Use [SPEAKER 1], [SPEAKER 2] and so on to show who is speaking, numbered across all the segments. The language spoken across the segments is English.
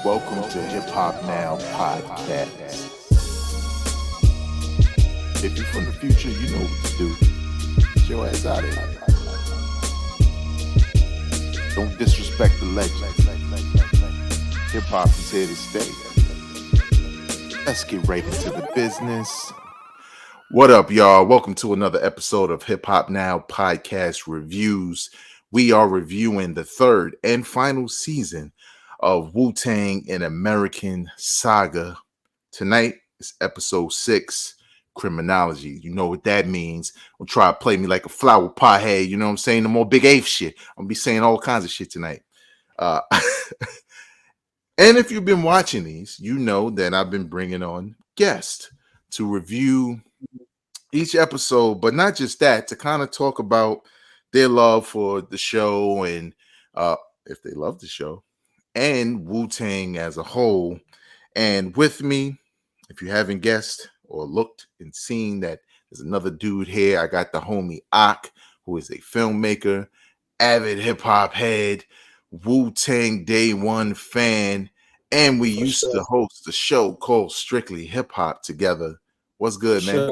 [SPEAKER 1] Welcome to HipHopNow podcast. If you're from the future, you know what to do. Get your ass out of here. Don't disrespect the legend. Hip-hop is here to stay. Let's get right into the business. What up, y'all? Welcome to another episode of HipHopNow podcast reviews. We are reviewing the third and final season of Wu-Tang and American Saga. Tonight is episode 6, Criminology. You know what that means. Don't try to play me like a flower pot head. You know what I'm saying? The more big ape shit. I'm going to be saying all kinds of shit tonight. And if you've been watching these, you know that I've been bringing on guests to review each episode, but not just that, to kind of talk about their love for the show and if they love the show and Wu-Tang as a whole. And with me, if you haven't guessed or looked and seen that there's another dude here, I got the homie Ak, who is a filmmaker, avid hip-hop head, Wu-Tang Day One fan, and we used to host a show called Strictly Hip Hop together. What's good, man?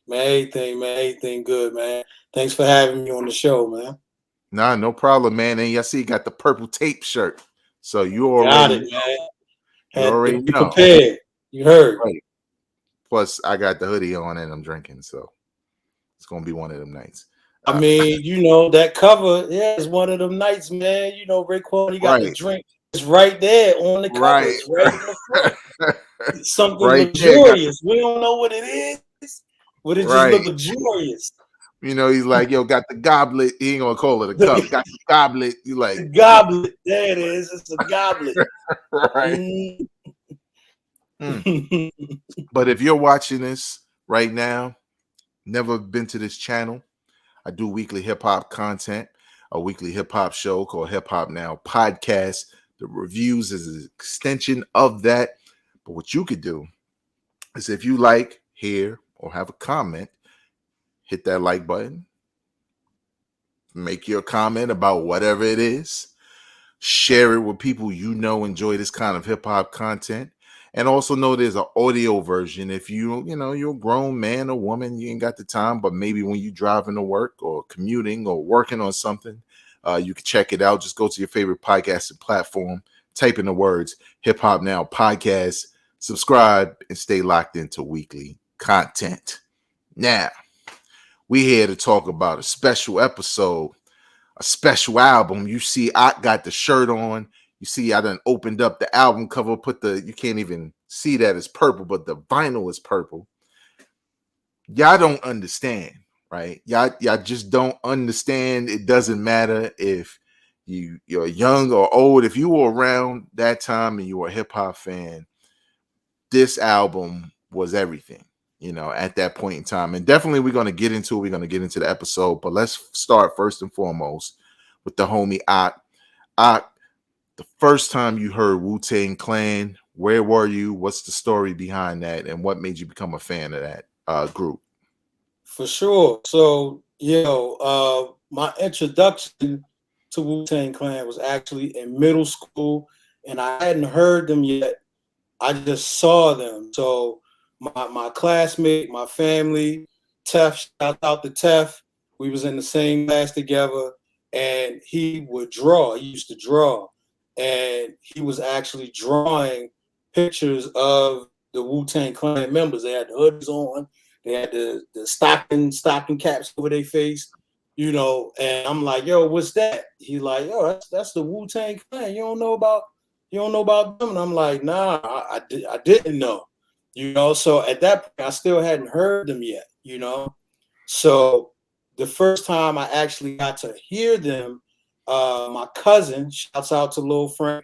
[SPEAKER 2] Man, anything good, man. Thanks for having me on the show, man.
[SPEAKER 1] Nah, no problem, man. And I see you got the purple tape shirt, so you already
[SPEAKER 2] got it, man.
[SPEAKER 1] You already know.
[SPEAKER 2] Prepared. You heard.
[SPEAKER 1] Right. Plus, I got the hoodie on and I'm drinking, so it's gonna be one of them nights.
[SPEAKER 2] I mean, you know that cover, yeah, it's one of them nights, man. You know, Raekwon, he got the drink. It's right there on the cover.
[SPEAKER 1] Right.
[SPEAKER 2] It's right in the front. It's something
[SPEAKER 1] right
[SPEAKER 2] luxurious. We don't know what it is, but it just look luxurious.
[SPEAKER 1] You know, he's like, yo, got the goblet. He ain't gonna call it a cup. Got the goblet. You like
[SPEAKER 2] the goblet. There it is. It's a goblet.
[SPEAKER 1] Right. But if you're watching this right now, never been to this channel, I do weekly hip hop content, a weekly hip hop show called HipHopNow podcast. The reviews is an extension of that. But what you could do is if you like, hear, or have a comment, hit that like button. Make your comment about whatever it is. Share it with people you know enjoy this kind of hip hop content. And also know there's an audio version. If you're a grown man or woman, you ain't got the time, but maybe when you're driving to work or commuting or working on something, you can check it out. Just go to your favorite podcasting platform, type in the words Hip Hop Now Podcast, subscribe, and stay locked into weekly content. Now, we here to talk about a special episode, a special album. You see, I got the shirt on. You see, I done opened up the album cover, you can't even see that it's purple, but the vinyl is purple. Y'all don't understand, right? Y'all just don't understand. It doesn't matter if you're young or old. If you were around that time and you were a hip hop fan, this album was everything, at that point in time. And definitely we're going to get into the episode, but let's start first and foremost with the homie Ak. Ak, the first time you heard Wu-Tang Clan, where were you? What's the story behind that? And what made you become a fan of that group?
[SPEAKER 2] For sure. So, my introduction to Wu-Tang Clan was actually in middle school, and I hadn't heard them yet. I just saw them. So my classmate, my family, Tef, shout out to Tef. We was in the same class together, and he would draw. He used to draw. And he was actually drawing pictures of the Wu-Tang Clan members. They had the hoodies on, they had the stocking caps over their face, and I'm like, yo, what's that? He's like, yo, that's the Wu-Tang Clan. You don't know about them? And I'm like, nah, I didn't know, So at that point, I still hadn't heard them yet, So the first time I actually got to hear them, my cousin, shouts out to Lil Frank,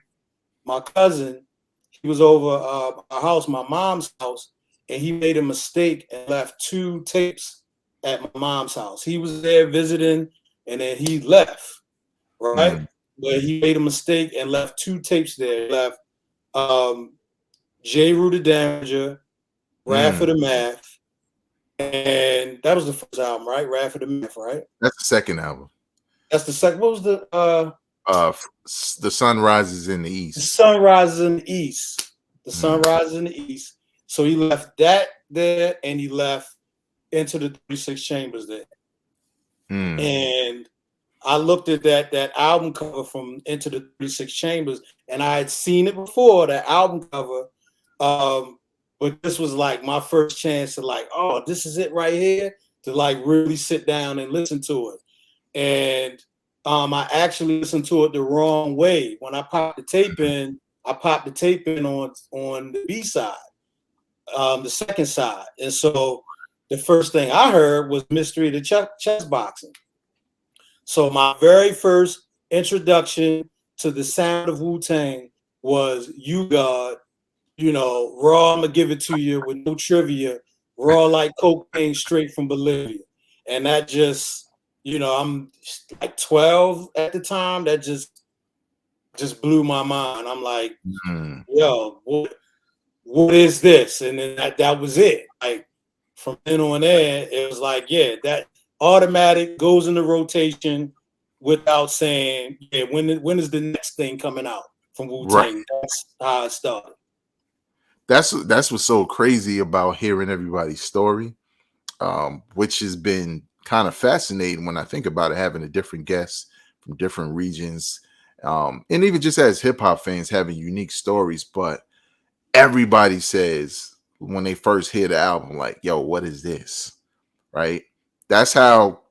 [SPEAKER 2] my cousin, he was over our house, my mom's house, and he made a mistake and left 2 tapes at my mom's house. He was there visiting, and then he left, right? But he made a mistake and left 2 tapes there. He left J. Rue the Damager, Rap for the Math, and that was the first album, right? Rap for the Math, right?
[SPEAKER 1] That's the second album.
[SPEAKER 2] That's the second. What was the
[SPEAKER 1] The sun rises in the
[SPEAKER 2] The
[SPEAKER 1] east.
[SPEAKER 2] sun rises in the east. The sun
[SPEAKER 1] Mm.
[SPEAKER 2] rises in the east. So he left that there, and he left Into the 36 Chambers there.
[SPEAKER 1] Mm.
[SPEAKER 2] And I looked at that album cover from Into the 36 Chambers, and I had seen it before, that album cover. But this was like my first chance to like, oh, this is it right here, to like really sit down and listen to it. And I actually listened to it the wrong way. When I popped the tape in, I popped the tape in on the B side, the second side. And so the first thing I heard was Mystery of the Chess Boxing. So my very first introduction to the sound of Wu-Tang was You God, raw, I'm gonna give it to you with no trivia, raw like cocaine straight from Bolivia. And that just, I'm like 12 at the time. That just blew my mind. I'm like,
[SPEAKER 1] Mm.
[SPEAKER 2] yo, what is this? And then that was it. Like from then on there, it was like, yeah, that automatic goes into rotation without saying, yeah, when is the next thing coming out from
[SPEAKER 1] Right.
[SPEAKER 2] Wu-Tang? That's how it started.
[SPEAKER 1] That's what's so crazy about hearing everybody's story, which has been kind of fascinating when I think about it, having a different guests from different regions, and even just as hip hop fans having unique stories. But everybody says when they first hear the album, like, "Yo, what is this?" Right? That's how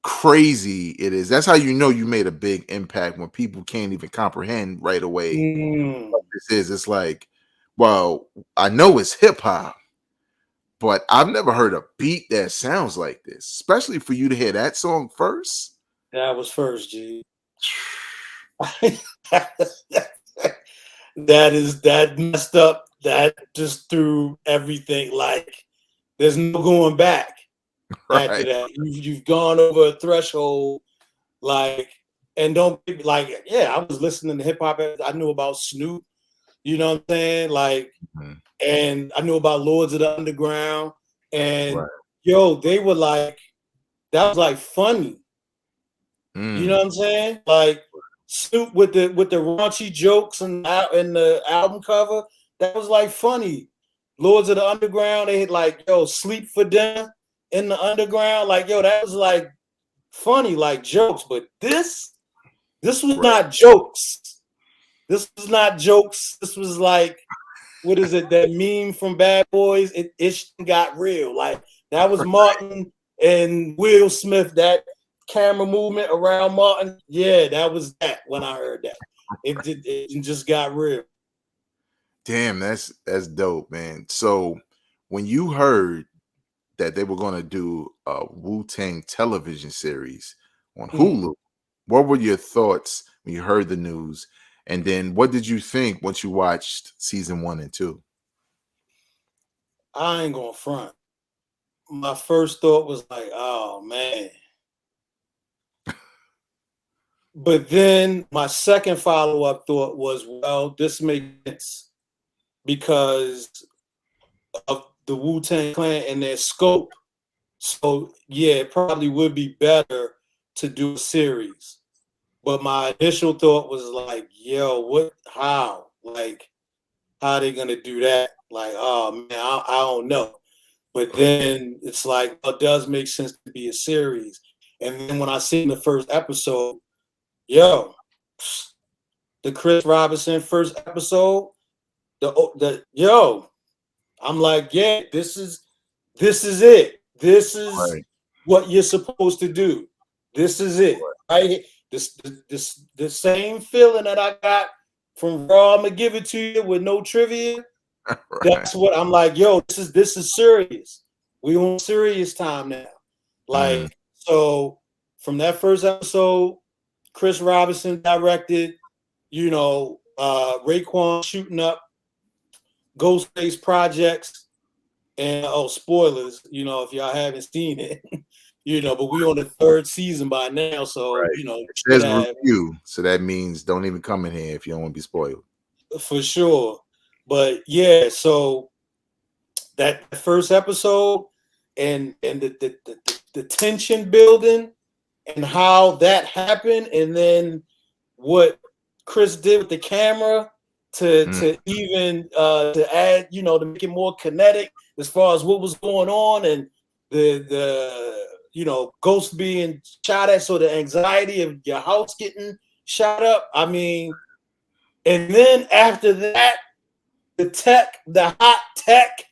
[SPEAKER 1] crazy it is. That's how you know you made a big impact when people can't even comprehend right away
[SPEAKER 2] Mm.
[SPEAKER 1] what this is. It's like, well, I know it's hip hop, but I've never heard a beat that sounds like this, especially for you to hear that song first.
[SPEAKER 2] That was first, G. that messed up. That just threw everything. Like there's no going back after
[SPEAKER 1] Right.
[SPEAKER 2] that. You've gone over a threshold. Like, and don't like, yeah. I was listening to hip hop. I knew about Snoop. You know what I'm saying? Like,
[SPEAKER 1] Mhm.
[SPEAKER 2] and I knew about Lords of the Underground. And
[SPEAKER 1] Right.
[SPEAKER 2] yo, they were like, that was like funny. You know
[SPEAKER 1] Mm.
[SPEAKER 2] what I'm saying? Like Snoop with the raunchy jokes and in the album cover, that was like funny. Lords of the Underground, they had like, yo, sleep for dinner in the underground. Like, yo, that was like funny, like jokes. But this was
[SPEAKER 1] Right.
[SPEAKER 2] not jokes. This was not jokes. This was like, what is it? That meme from Bad Boys? It got real. Like that was Martin and Will Smith. That camera movement around Martin. Yeah, that was that when I heard that. It just got real.
[SPEAKER 1] Damn, that's dope, man. So when you heard that they were going to do a Wu-Tang television series on
[SPEAKER 2] Mhm.
[SPEAKER 1] Hulu, what were your thoughts when you heard the news? And then what did you think once you watched season 1 and 2?
[SPEAKER 2] I ain't gonna front. My first thought was like, oh man. But then my second follow-up thought was, well, this makes sense because of the Wu-Tang Clan and their scope. So yeah, it probably would be better to do a series. But my initial thought was like, yo, what, how? Like, how are they gonna do that? Like, oh man, I don't know. But then it's like, well, it does make sense to be a series. And then when I seen the first episode, yo, the Chris Robinson first episode, the yo, I'm like, yeah, this is it. This is
[SPEAKER 1] Right.
[SPEAKER 2] what you're supposed to do. This is it. Right? This the same feeling that I got from Raw. I'm gonna give it to you with no trivia.
[SPEAKER 1] Right.
[SPEAKER 2] That's what I'm like, yo, this is serious. We on serious time now.
[SPEAKER 1] Mm.
[SPEAKER 2] Like, so from that first episode, Chris Robinson directed, Raekwon shooting up Ghostface projects. And spoilers, if y'all haven't seen it, but we on the third season by now, so
[SPEAKER 1] Right. It
[SPEAKER 2] should
[SPEAKER 1] says
[SPEAKER 2] have
[SPEAKER 1] review, so that means don't even come in here if you don't want to be spoiled.
[SPEAKER 2] for sure. But yeah, so that first episode and the tension building and how that happened, and then what Chris did with the camera to
[SPEAKER 1] Mm,
[SPEAKER 2] even to add, to make it more kinetic as far as what was going on, and the ghost being shot at, so the anxiety of your house getting shot up. I mean, and then after that, the hot tech.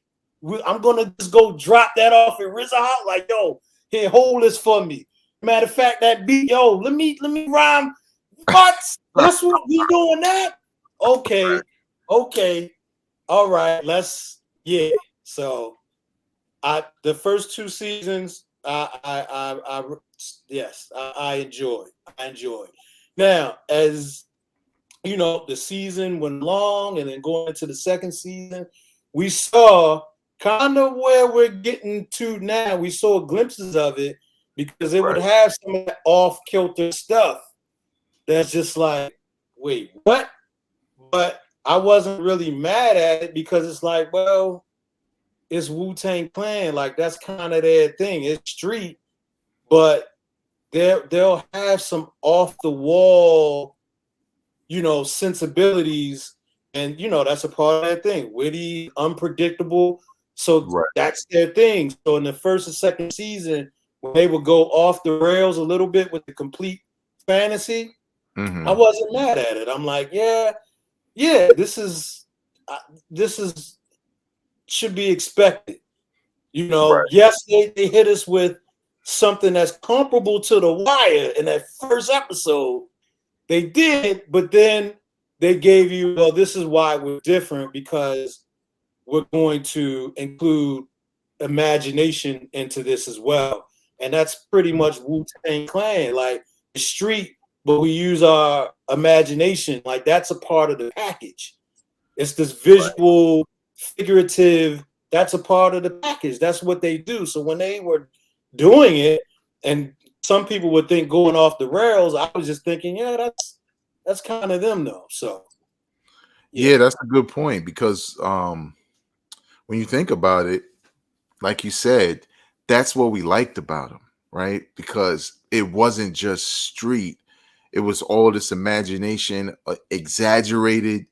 [SPEAKER 2] I'm gonna just go drop that off at RZA Hot, like, yo, here, hold this for me. Matter of fact, that beat, yo, let me rhyme. What? That's what we doing that? Okay, okay, all right. Yeah. So, the first 2 seasons, yes, I enjoyed. I enjoyed. Now, as the season went along, and then going into the second season, we saw kind of where we're getting to now. We saw glimpses of it, because it would
[SPEAKER 1] right.
[SPEAKER 2] have some of that off-kilter stuff that's just like, wait, what? But I wasn't really mad at it, because it's like, well, it's Wu-Tang Clan. Like, that's kind of their thing. It's street, but they'll have some off-the-wall sensibilities, and that's a part of that thing. Witty, unpredictable. So
[SPEAKER 1] Right.
[SPEAKER 2] that's their thing. So in the first and second season, when they would go off the rails a little bit with the complete fantasy, I
[SPEAKER 1] Mm-hmm.
[SPEAKER 2] wasn't mad at it. I'm like, yeah, this is should be expected.
[SPEAKER 1] Right.
[SPEAKER 2] Yes, they hit us with something that's comparable to The Wire in that first episode. They did, but then they gave you, well, this is why we're different, because we're going to include imagination into this as well. And that's pretty much Wu-Tang Clan, like the street, but we use our imagination. Like, that's a part of the package. It's this visual, figurative, that's a part of the package. That's what they do. So when they were doing it, and some people would think going off the rails, I was just thinking, yeah, that's kind of them though. So yeah.
[SPEAKER 1] Yeah, that's a good point, because when you think about it, like you said, that's what we liked about him, right? Because it wasn't just street; it was all this imagination, exaggerated,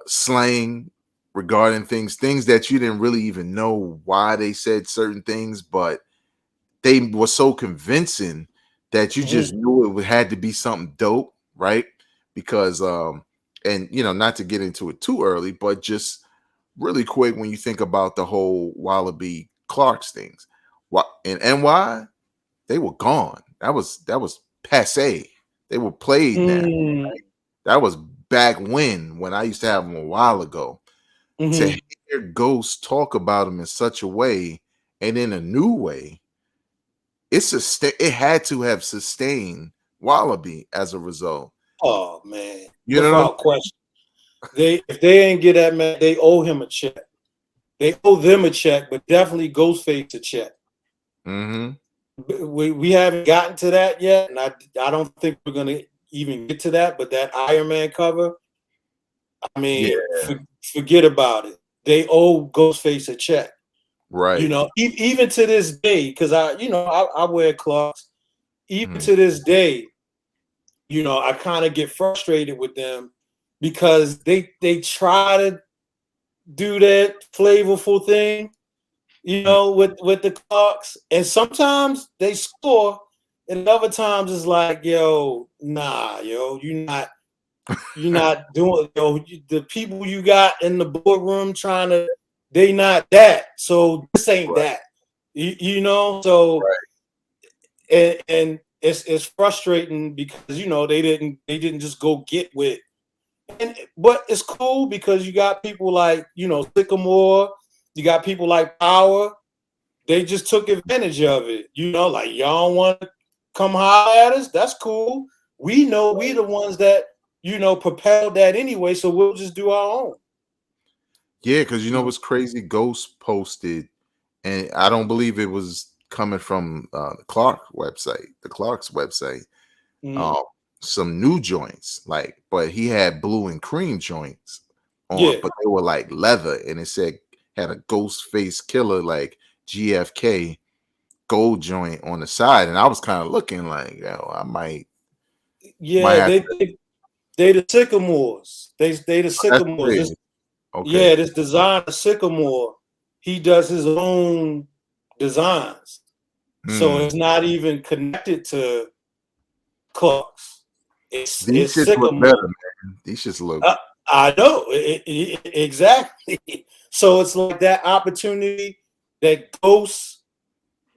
[SPEAKER 1] slang regarding things that you didn't really even know why they said certain things, but they were so convincing that you just
[SPEAKER 2] Mhm.
[SPEAKER 1] knew it had to be something dope, right? Because and not to get into it too early, but just really quick, when you think about the whole Wallaby Clarks things, what in NY, they were gone. That was passe. They were played now.
[SPEAKER 2] Mm,
[SPEAKER 1] That was back when I used to have them a while ago. To
[SPEAKER 2] mhm.
[SPEAKER 1] hear Ghost talk about them in such a way, and in a new way, it had to have sustained Wallaby as a result.
[SPEAKER 2] Oh man,
[SPEAKER 1] You know what I'm
[SPEAKER 2] without question. If they ain't get that man, they owe him a check. They owe them a check, but definitely Ghostface a check.
[SPEAKER 1] Mm-hmm.
[SPEAKER 2] We haven't gotten to that yet, and I don't think we're gonna even get to that. But that Iron Man cover, I
[SPEAKER 1] Yeah,
[SPEAKER 2] mean, forget about it. They owe Ghostface a check.
[SPEAKER 1] right.
[SPEAKER 2] Even to this day, because I wear Clarks. Even
[SPEAKER 1] Mhm.
[SPEAKER 2] to this day, I kind of get frustrated with them, because they try to do that flavorful thing,
[SPEAKER 1] Mm.
[SPEAKER 2] with the Clarks, and sometimes they score, and other times it's like, yo, nah, yo, you're not doing, the people you got in the boardroom they not that, so this ain't
[SPEAKER 1] Right,
[SPEAKER 2] that, so,
[SPEAKER 1] right.
[SPEAKER 2] and it's frustrating, because they didn't just go get with. But it's cool, because you got people like, Sycamore, you got people like Power. They just took advantage of it. Like, y'all want to come holler at us? That's cool. We know we the ones that, propelled that anyway, so we'll just do our own.
[SPEAKER 1] Yeah, because you know what's crazy? Ghost posted, and I don't believe it was coming from the Clark's website.
[SPEAKER 2] Mm.
[SPEAKER 1] Um, some new joints, but he had blue and cream joints on,
[SPEAKER 2] Yeah.
[SPEAKER 1] but they were like leather, and it said had a ghost face killer like GFK gold joint on the side, and I was kind of looking like, yo, I might. Might
[SPEAKER 2] Yeah,
[SPEAKER 1] have
[SPEAKER 2] they the Sycamores. They the
[SPEAKER 1] that's
[SPEAKER 2] Sycamores.
[SPEAKER 1] weird.
[SPEAKER 2] This,
[SPEAKER 1] Okay.
[SPEAKER 2] yeah, this designer Sycamore, he does his own designs. So
[SPEAKER 1] Hmm.
[SPEAKER 2] it's not even connected to Clark's.
[SPEAKER 1] These
[SPEAKER 2] It's
[SPEAKER 1] shits look better,
[SPEAKER 2] Sycamore.
[SPEAKER 1] man. These shits look
[SPEAKER 2] I know exactly. So it's like that opportunity that Ghost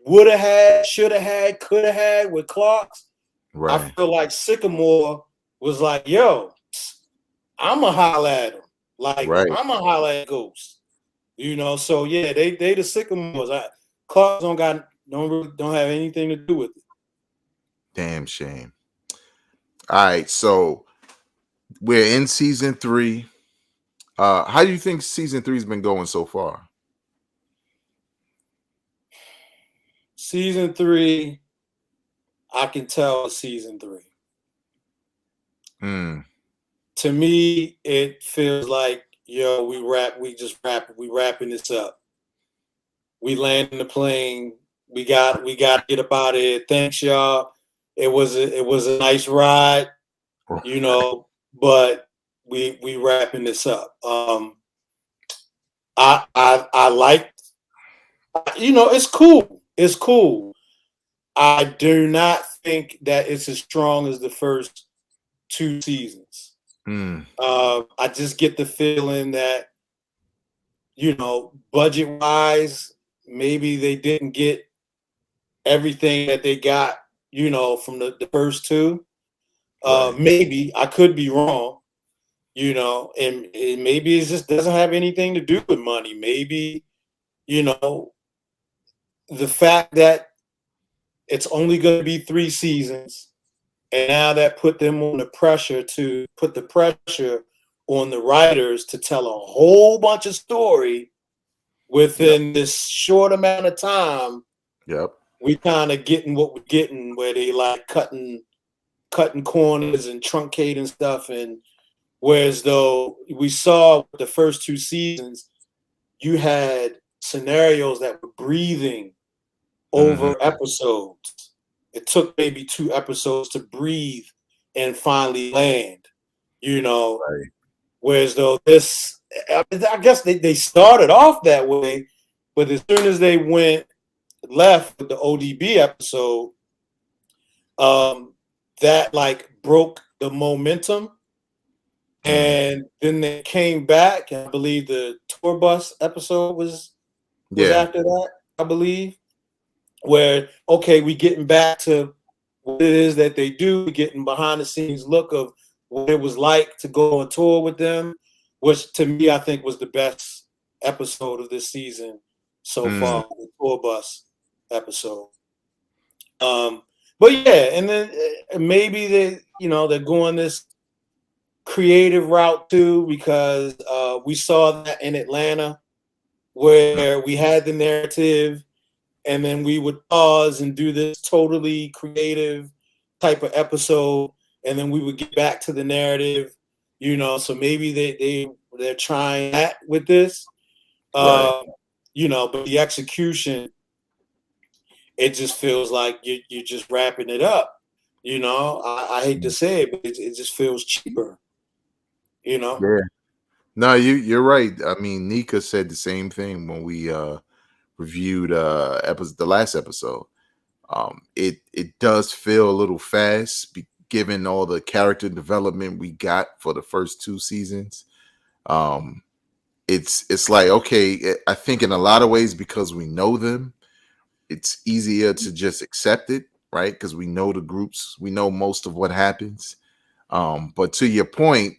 [SPEAKER 2] would have had, should have had, could have had with Clark's. I
[SPEAKER 1] right.
[SPEAKER 2] feel like Sycamore was like, "Yo, I'ma holla at him. Like
[SPEAKER 1] Right.
[SPEAKER 2] I'ma holla at Ghost." You know. So yeah, they the Sycamores. Clark's don't have anything to do with it.
[SPEAKER 1] Damn shame. All right, so we're in season 3. How do you think season 3's been going so far?
[SPEAKER 2] Season 3, I can tell it's season 3.
[SPEAKER 1] Hmm.
[SPEAKER 2] To me, it feels like, yo, we wrapping this up. We landing the plane. We got to get up out of here. Thanks, y'all. It was a nice ride, you know, but we wrapping this up. I like, it's cool. It's cool. I do not think that it's as strong as the first 2 seasons.
[SPEAKER 1] Hmm.
[SPEAKER 2] I just get the feeling that, budget wise, maybe they didn't get everything that they got, from the first two.
[SPEAKER 1] Right.
[SPEAKER 2] Maybe I could be wrong, and maybe it just doesn't have anything to do with money. Maybe, you know, the fact that it's only going to be 3 seasons, and now that put them on the pressure to put the pressure on the writers to tell a whole bunch of story
[SPEAKER 1] Yep.
[SPEAKER 2] within this short amount of time.
[SPEAKER 1] Yep.
[SPEAKER 2] We kind of getting what we're getting, where they like cutting corners and truncating stuff. And whereas though we saw the first 2 seasons, you had scenarios that were breathing
[SPEAKER 1] Hmm.
[SPEAKER 2] over episodes. It took maybe 2 episodes to breathe and finally land, you know.
[SPEAKER 1] Right.
[SPEAKER 2] Whereas though I guess they started off that way, but as soon as they went left with the ODB episode, um, that like broke the momentum.
[SPEAKER 1] Mm.
[SPEAKER 2] And then they came back, and I believe the tour bus episode was
[SPEAKER 1] Yeah.
[SPEAKER 2] after that, I believe, where okay, we getting back to what it is that they do, we getting behind the scenes look of what it was like to go on tour with them, which to me I think was the best episode of this season so
[SPEAKER 1] Mm.
[SPEAKER 2] far, the tour bus episode. Um, but yeah, and then maybe they're going this creative route too, because we saw that in Atlanta where we had the narrative and then we would pause and do this totally creative type of episode, and then we would get back to the narrative, so maybe they're trying that with this,
[SPEAKER 1] Right.
[SPEAKER 2] uh, but the execution, it just feels like you're just wrapping it up. I hate to
[SPEAKER 1] Mm.
[SPEAKER 2] say it, but it just feels cheaper. You know.
[SPEAKER 1] Yeah. No, you're right. I mean, Nika said the same thing when we reviewed the last episode. It does feel a little fast, given all the character development we got for the first 2 seasons. Um, it's like, okay, I think in a lot of ways, because we know them, it's easier to just accept it, right? Because we know the groups, we know most of what happens. But to your point,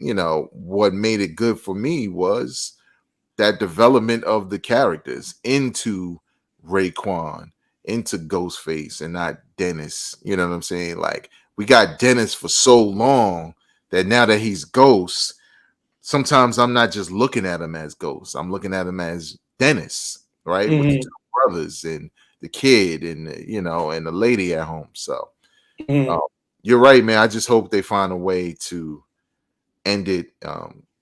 [SPEAKER 1] what made it good for me was that development of the characters into Raekwon, into Ghostface, and not Dennis. You know what I'm saying? Like, we got Dennis for so long that now that he's Ghost, sometimes I'm not just looking at him as Ghost. I'm looking at him as Dennis, right? With the two
[SPEAKER 2] Mhm,
[SPEAKER 1] brothers and the kid and and the lady at home. So
[SPEAKER 2] mhm.
[SPEAKER 1] um, you're right, man. I just hope they find a way to end it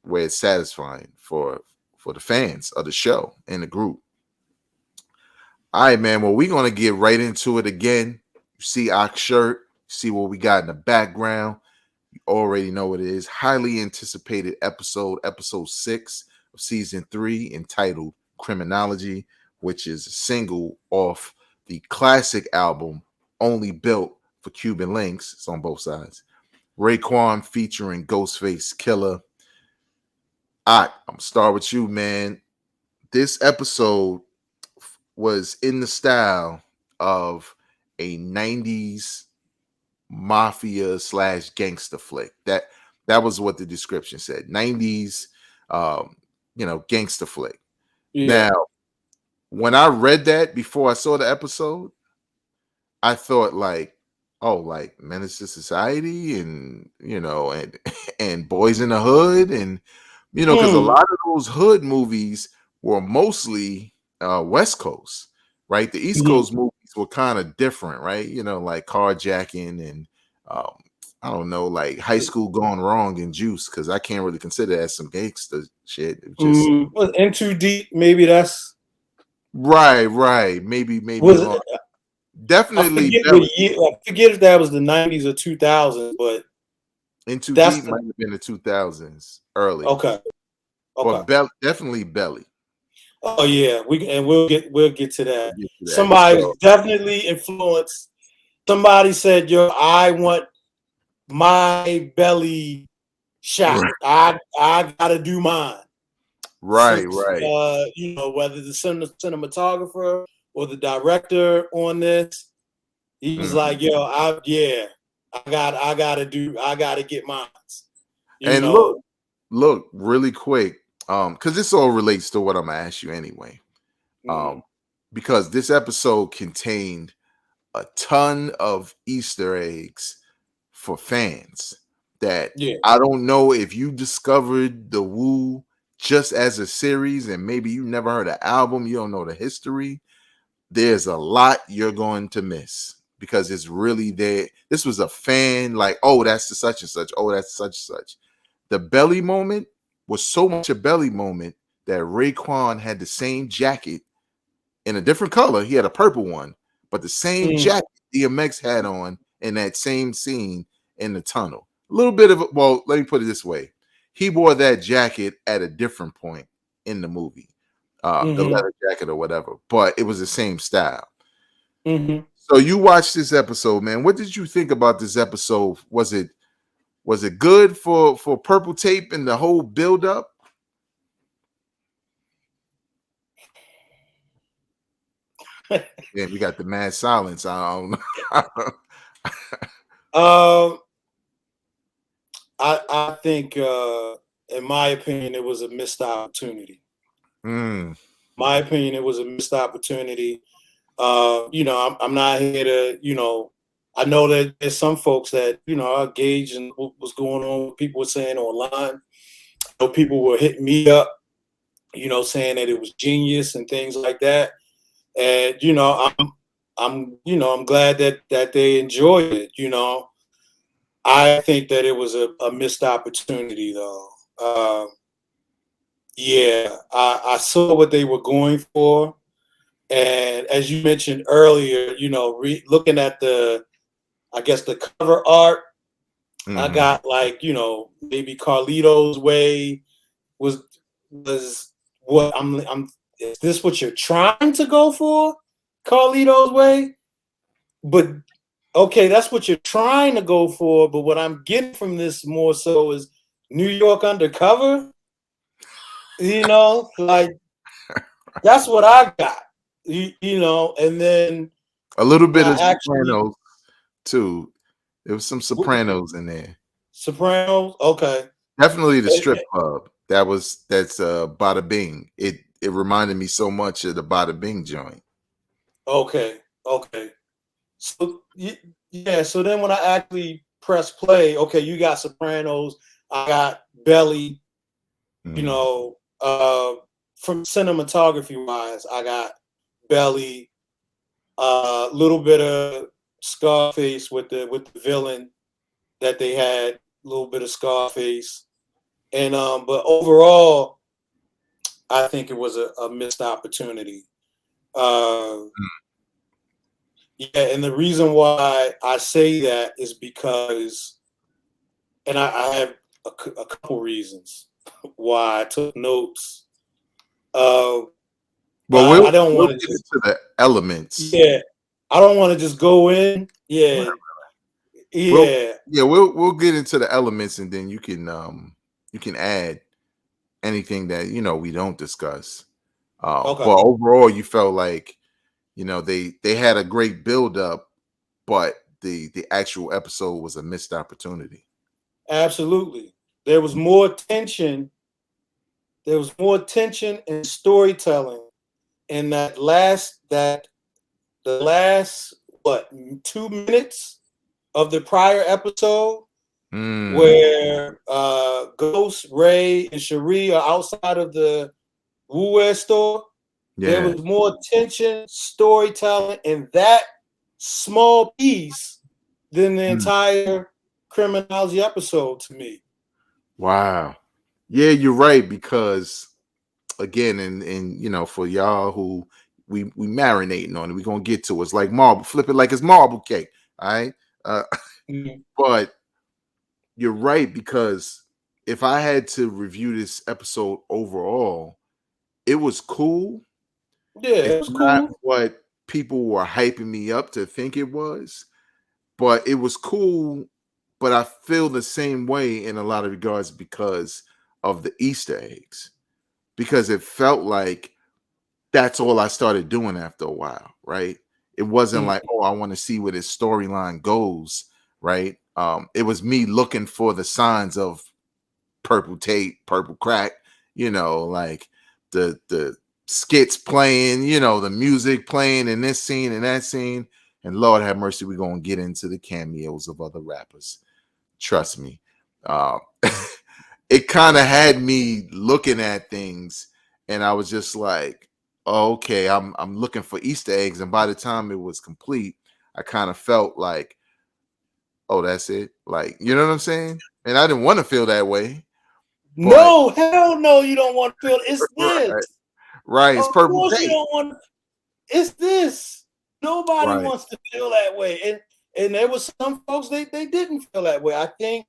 [SPEAKER 1] where it's satisfying for the fans of the show and the group. All right, man. Well, we're gonna get right into it again. You see our shirt, see what we got in the background. already know what it is. Highly anticipated episode 6 of season 3, entitled Criminology, which is a single off the classic album Only Built for Cuban Links. It's on both sides. Raekwon featuring Ghostface Killer. I'm gonna start with you, man. This episode was in the style of a 90s mafia / gangster flick. That was what the description said. 90s gangster flick.
[SPEAKER 2] Yeah.
[SPEAKER 1] Now, when I read that before I saw the episode, I thought like, oh, like Menace to Society and and and Boys in the Hood, and because a lot of those hood movies were mostly West Coast, right? The East Coast movies were kind of different, right? Like Carjacking and I don't know, like High School Gone Wrong and Juice, because I can't really consider that some gangster shit. It just
[SPEAKER 2] Was In Too Deep, maybe that's
[SPEAKER 1] right. Maybe
[SPEAKER 2] was
[SPEAKER 1] along.
[SPEAKER 2] it, I
[SPEAKER 1] Definitely
[SPEAKER 2] forget what
[SPEAKER 1] Belly.
[SPEAKER 2] year. I forget if that was the 90s or 2000s, but
[SPEAKER 1] In Too
[SPEAKER 2] that's
[SPEAKER 1] Deep might have been the 2000s early,
[SPEAKER 2] okay.
[SPEAKER 1] but
[SPEAKER 2] Okay.
[SPEAKER 1] definitely Belly.
[SPEAKER 2] Oh yeah, we'll get to that.
[SPEAKER 1] We'll get to that.
[SPEAKER 2] Somebody
[SPEAKER 1] So,
[SPEAKER 2] definitely influenced. Somebody said, "Yo, I want my belly shot. I gotta do mine."
[SPEAKER 1] right.
[SPEAKER 2] Whether the cinematographer or the director on this, he was like, "Yo, I gotta get mine." You
[SPEAKER 1] And
[SPEAKER 2] know.
[SPEAKER 1] look, really quick, because this all relates to what I'm gonna ask you anyway. Because this episode contained a ton of Easter eggs for fans that
[SPEAKER 2] Yeah.
[SPEAKER 1] I don't know if you discovered the Wu just as a series and maybe you never heard an album, you don't know the history. There's a lot you're going to miss because it's really there. This was a fan, like, oh, that's the such and such. Oh, that's such and such. The belly moment was so much a belly moment that Raekwon had the same jacket in a different color. He had a purple one, but the same jacket DMX had on in that same scene in the tunnel. A little bit of well, let me put it this way. He wore that jacket at a different point in the movie. The leather jacket or whatever, but it was the same style. So you watched this episode, man. What did you think about this episode? Was it good for Purple Tape and the whole build up? Yeah, we got the mad silence. I don't know.
[SPEAKER 2] I think, in my opinion, it was a missed opportunity. My opinion, it was a missed opportunity. I'm not here to, I know that there's some folks that, are gauged in what was going on, what people were saying online. I know people were hitting me up, saying that it was genius and things like that. And, I'm glad that they enjoyed it, I think that it was a missed opportunity, though. I saw what they were going for. And as you mentioned earlier, looking at the cover art, I got like, maybe Carlito's Way was what I'm. Is this what you're trying to go for, Carlito's Way? But okay, that's what you're trying to go for. But what I'm getting from this more so is New York Undercover. Like that's what I got. And then
[SPEAKER 1] a little bit of Sopranos too. There was some Sopranos in there.
[SPEAKER 2] Sopranos, okay.
[SPEAKER 1] Definitely the strip club. That's Bada Bing. It reminded me so much of the Bada Bing joint.
[SPEAKER 2] Okay. So yeah, so then when I actually press play, okay, you got Sopranos, I got Belly, from cinematography wise, I got Belly, a little bit of Scarface with the villain that they had, a little bit of Scarface. And but overall, I think it was a missed opportunity. Yeah, and the reason why I say that is because and I have a couple reasons why I took notes. Uh,
[SPEAKER 1] Well,
[SPEAKER 2] but I don't
[SPEAKER 1] we'll
[SPEAKER 2] want to
[SPEAKER 1] get
[SPEAKER 2] just,
[SPEAKER 1] into the elements.
[SPEAKER 2] yeah, I don't want to just go in. Yeah,
[SPEAKER 1] Well,
[SPEAKER 2] yeah,
[SPEAKER 1] yeah, we'll get into the elements, and then you can add anything that we don't discuss.
[SPEAKER 2] okay,
[SPEAKER 1] But overall, you felt like they had a great build up, but the actual episode was a missed opportunity.
[SPEAKER 2] absolutely. There was more tension. There was more tension and storytelling in that the last what 2 minutes of the prior episode
[SPEAKER 1] Mm,
[SPEAKER 2] where Ghost, Ray, and Cherie are outside of the Wu store. There
[SPEAKER 1] yeah.
[SPEAKER 2] was more tension, storytelling in that small piece than the
[SPEAKER 1] Mm,
[SPEAKER 2] entire criminology episode to me.
[SPEAKER 1] wow. Yeah, you're right because again, and for y'all who we marinating on it, we're gonna get to it. It's like marble, flip it like it's marble cake. All right. Uh,
[SPEAKER 2] Mhm.
[SPEAKER 1] but you're right because if I had to review this episode overall, it was cool.
[SPEAKER 2] Yeah,
[SPEAKER 1] It's
[SPEAKER 2] it was
[SPEAKER 1] not
[SPEAKER 2] cool.
[SPEAKER 1] what people were hyping me up to think it was, but it was cool. But I feel the same way in a lot of regards because of the Easter eggs, because it felt like that's all I started doing after a while, right? It wasn't
[SPEAKER 2] Mhm.
[SPEAKER 1] like, oh, I want to see where this storyline goes, right? It was me looking for the signs of purple tape, purple crack, like the skits playing, the music playing in this scene and that scene. And Lord have mercy, we're gonna get into the cameos of other rappers. Trust me. Uh, it kind of had me looking at things, and I was just like, oh, okay, I'm looking for Easter eggs. And by the time it was complete, I kind of felt like, oh, that's it. Like, you know what I'm saying? And I didn't want to feel that way, but
[SPEAKER 2] No, hell no, you don't want to feel it's this.
[SPEAKER 1] right, right, it's
[SPEAKER 2] Of
[SPEAKER 1] purple
[SPEAKER 2] course you
[SPEAKER 1] tape.
[SPEAKER 2] don't want it's this. Nobody
[SPEAKER 1] Right.
[SPEAKER 2] wants to feel that way. And there was some folks they didn't feel that way. I think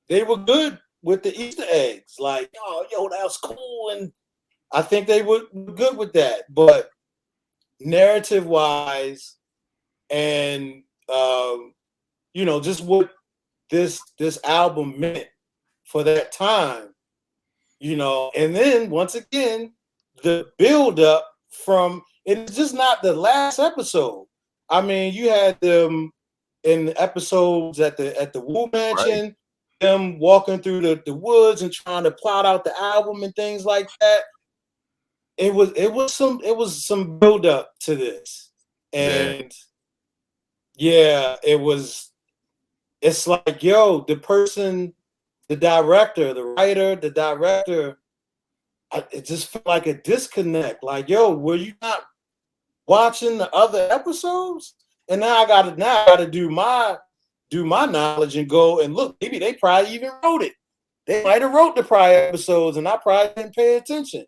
[SPEAKER 2] they were good with the Easter eggs. Like, oh, yo, that was cool. And I think they were good with that. But narrative wise, and just what this album meant for that time, and then once again, the build up from it's just not the last episode. I mean, you had them in episodes at the Wu
[SPEAKER 1] Right.
[SPEAKER 2] Mansion, them walking through the woods and trying to plot out the album and things like that. It was some build up to this.
[SPEAKER 1] Yeah.
[SPEAKER 2] And yeah, it's like, yo, the person, the director, the writer, the director, it just felt like a disconnect. Like, yo, were you not watching the other episodes? And now I gotta do my knowledge and go and look. Maybe they probably even wrote it. They might have wrote the prior episodes, and I probably didn't pay attention.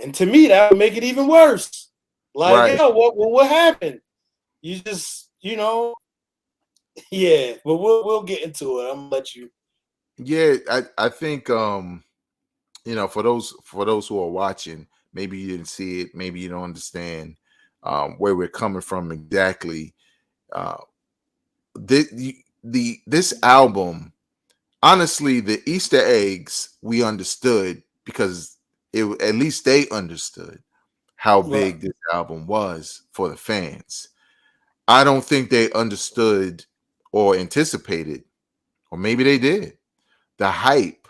[SPEAKER 2] And to me, that would make it even worse. Like,
[SPEAKER 1] Right.
[SPEAKER 2] yo, what happened? You just, yeah. But we'll get into it. I'm gonna let you.
[SPEAKER 1] Yeah, I think for those who are watching, maybe you didn't see it, maybe you don't understand where we're coming from exactly. Uh this album, honestly, the Easter eggs we understood because at least they understood how
[SPEAKER 2] Right.
[SPEAKER 1] big this album was for the fans. I don't think they understood or anticipated, or maybe they did, the hype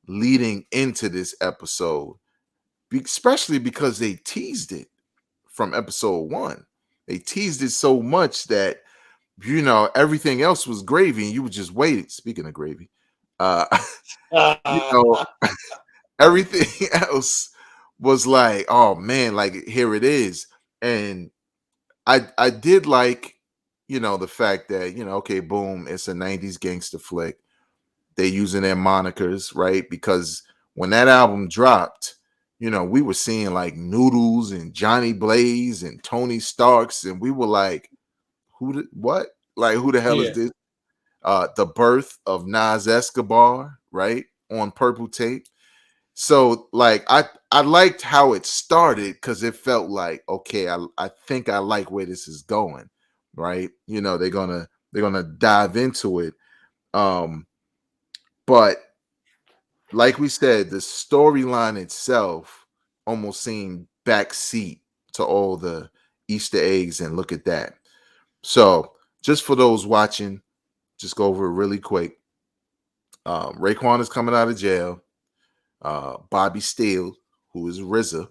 [SPEAKER 1] leading into this episode, especially because they teased it from episode one. They teased it so much that everything else was gravy, and you were just waiting. Speaking of gravy, uh, you know, everything else was like, oh man, like here it is. And I did like, the fact that, okay, boom, it's a 90s gangster flick. They're using their monikers, right? Because when that album dropped, we were seeing like Noodles and Johnny Blaze and Tony Starks, and we were like, what? Like, who the hell is
[SPEAKER 2] Yeah.
[SPEAKER 1] this? the birth of Nas Escobar, right, on Purple Tape. So like I liked how it started because it felt like, okay, I think I like where this is going, right? You know, they're gonna dive into it. Um, but like we said, the storyline itself almost seemed backseat to all the Easter eggs, and look at that. So just for those watching, just go over it really quick. Raekwon is coming out of jail. Bobby Steele, who is RZA,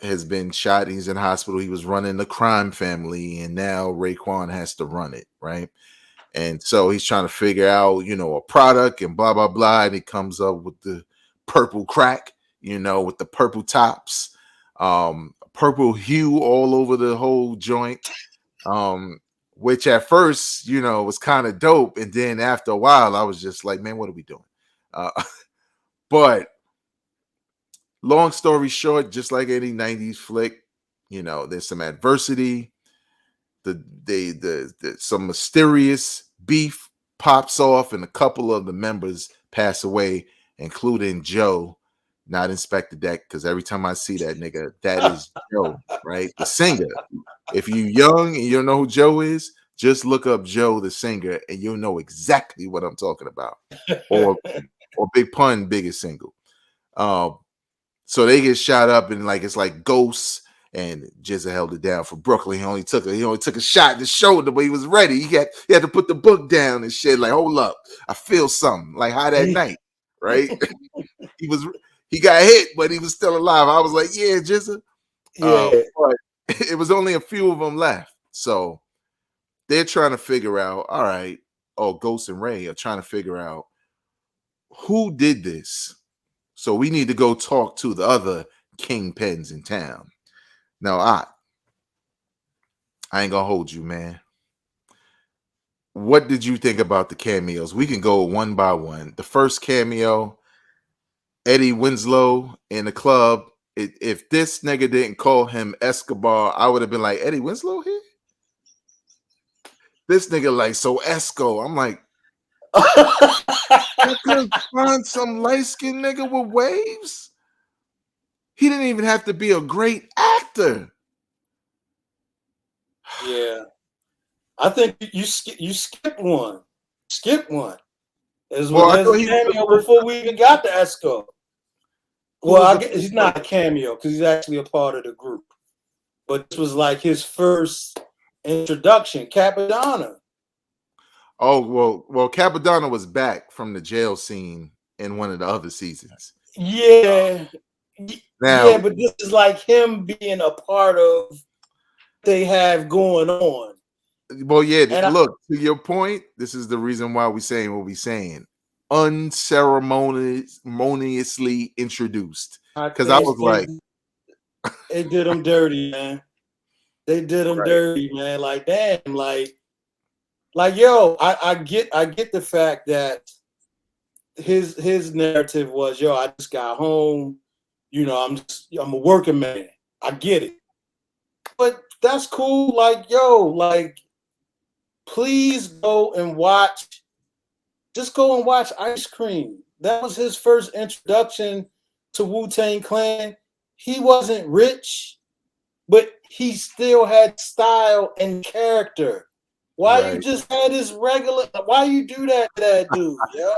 [SPEAKER 1] has been shot. He's in hospital. He was running the crime family, and now Raekwon has to run it, right? And so he's trying to figure out, you know, a product and blah blah blah. And he comes up with the purple crack, you know, with the purple tops, purple hue all over the whole joint. Which at first, you know, was kind of dope, and then after a while, I was just like, man, what are we doing? Uh, but long story short, just like any 90s flick, you know, there's some adversity. The some mysterious beef pops off, and a couple of the members pass away, including Joe, not Inspector Deck, because every time I see that nigga, that is Joe, right? The singer. If you young and you don't know who Joe is, just look up Joe the singer, and you'll know exactly what I'm talking about. Or Big Pun, biggest single. Um, so they get shot up, and like it's like ghosts, and Jizza held it down for Brooklyn. He only took a shot in the shoulder, but he was ready. He had to put the book down and shit. Like, hold up, I feel something. Like how that night, right? he got hit, but he was still alive. I was like, yeah, Jizza.
[SPEAKER 2] Yeah.
[SPEAKER 1] But it was only a few of them left. So they're trying to figure out, all right, Ghost and Ray are trying to figure out who did this. So we need to go talk to the other kingpins in town. Now, I ain't gonna hold you, man. What did you think about the cameos? We can go one by one. The first cameo, Eddie Winslow in the club. If this nigga didn't call him Escobar, I would have been like, Eddie Winslow here? This nigga like, so Esco. I'm like, you could find some light-skinned nigga with waves? He didn't even have to be a great actor.
[SPEAKER 2] Yeah. I think you skipped one. Skip one. There's
[SPEAKER 1] I thought
[SPEAKER 2] a
[SPEAKER 1] he was
[SPEAKER 2] cameo before we even got to Esco. Well, I guess he's not a cameo because he's actually a part of the group. But this was like his first introduction, Capadonna.
[SPEAKER 1] Oh, well, Capadonna was back from the jail scene in one of the other seasons.
[SPEAKER 2] Yeah.
[SPEAKER 1] Now,
[SPEAKER 2] yeah, but this is like him being a part of what they have going on.
[SPEAKER 1] Well, yeah, look, to your point, this is the reason why we're saying what we're saying. Unceremoniously introduced. Because I was like,
[SPEAKER 2] they did him dirty, man. They did him dirty, man. Like, damn, like yo, I get the fact that his narrative was, yo, I just got home, you know, I'm a working man. I get it. But that's cool. Like, yo, like, please go and watch. Just go and watch Ice Cream. That was his first introduction to Wu-Tang Clan. He wasn't rich, but he still had style and character. Why you just had his regular? Why you do that to that dude, yo?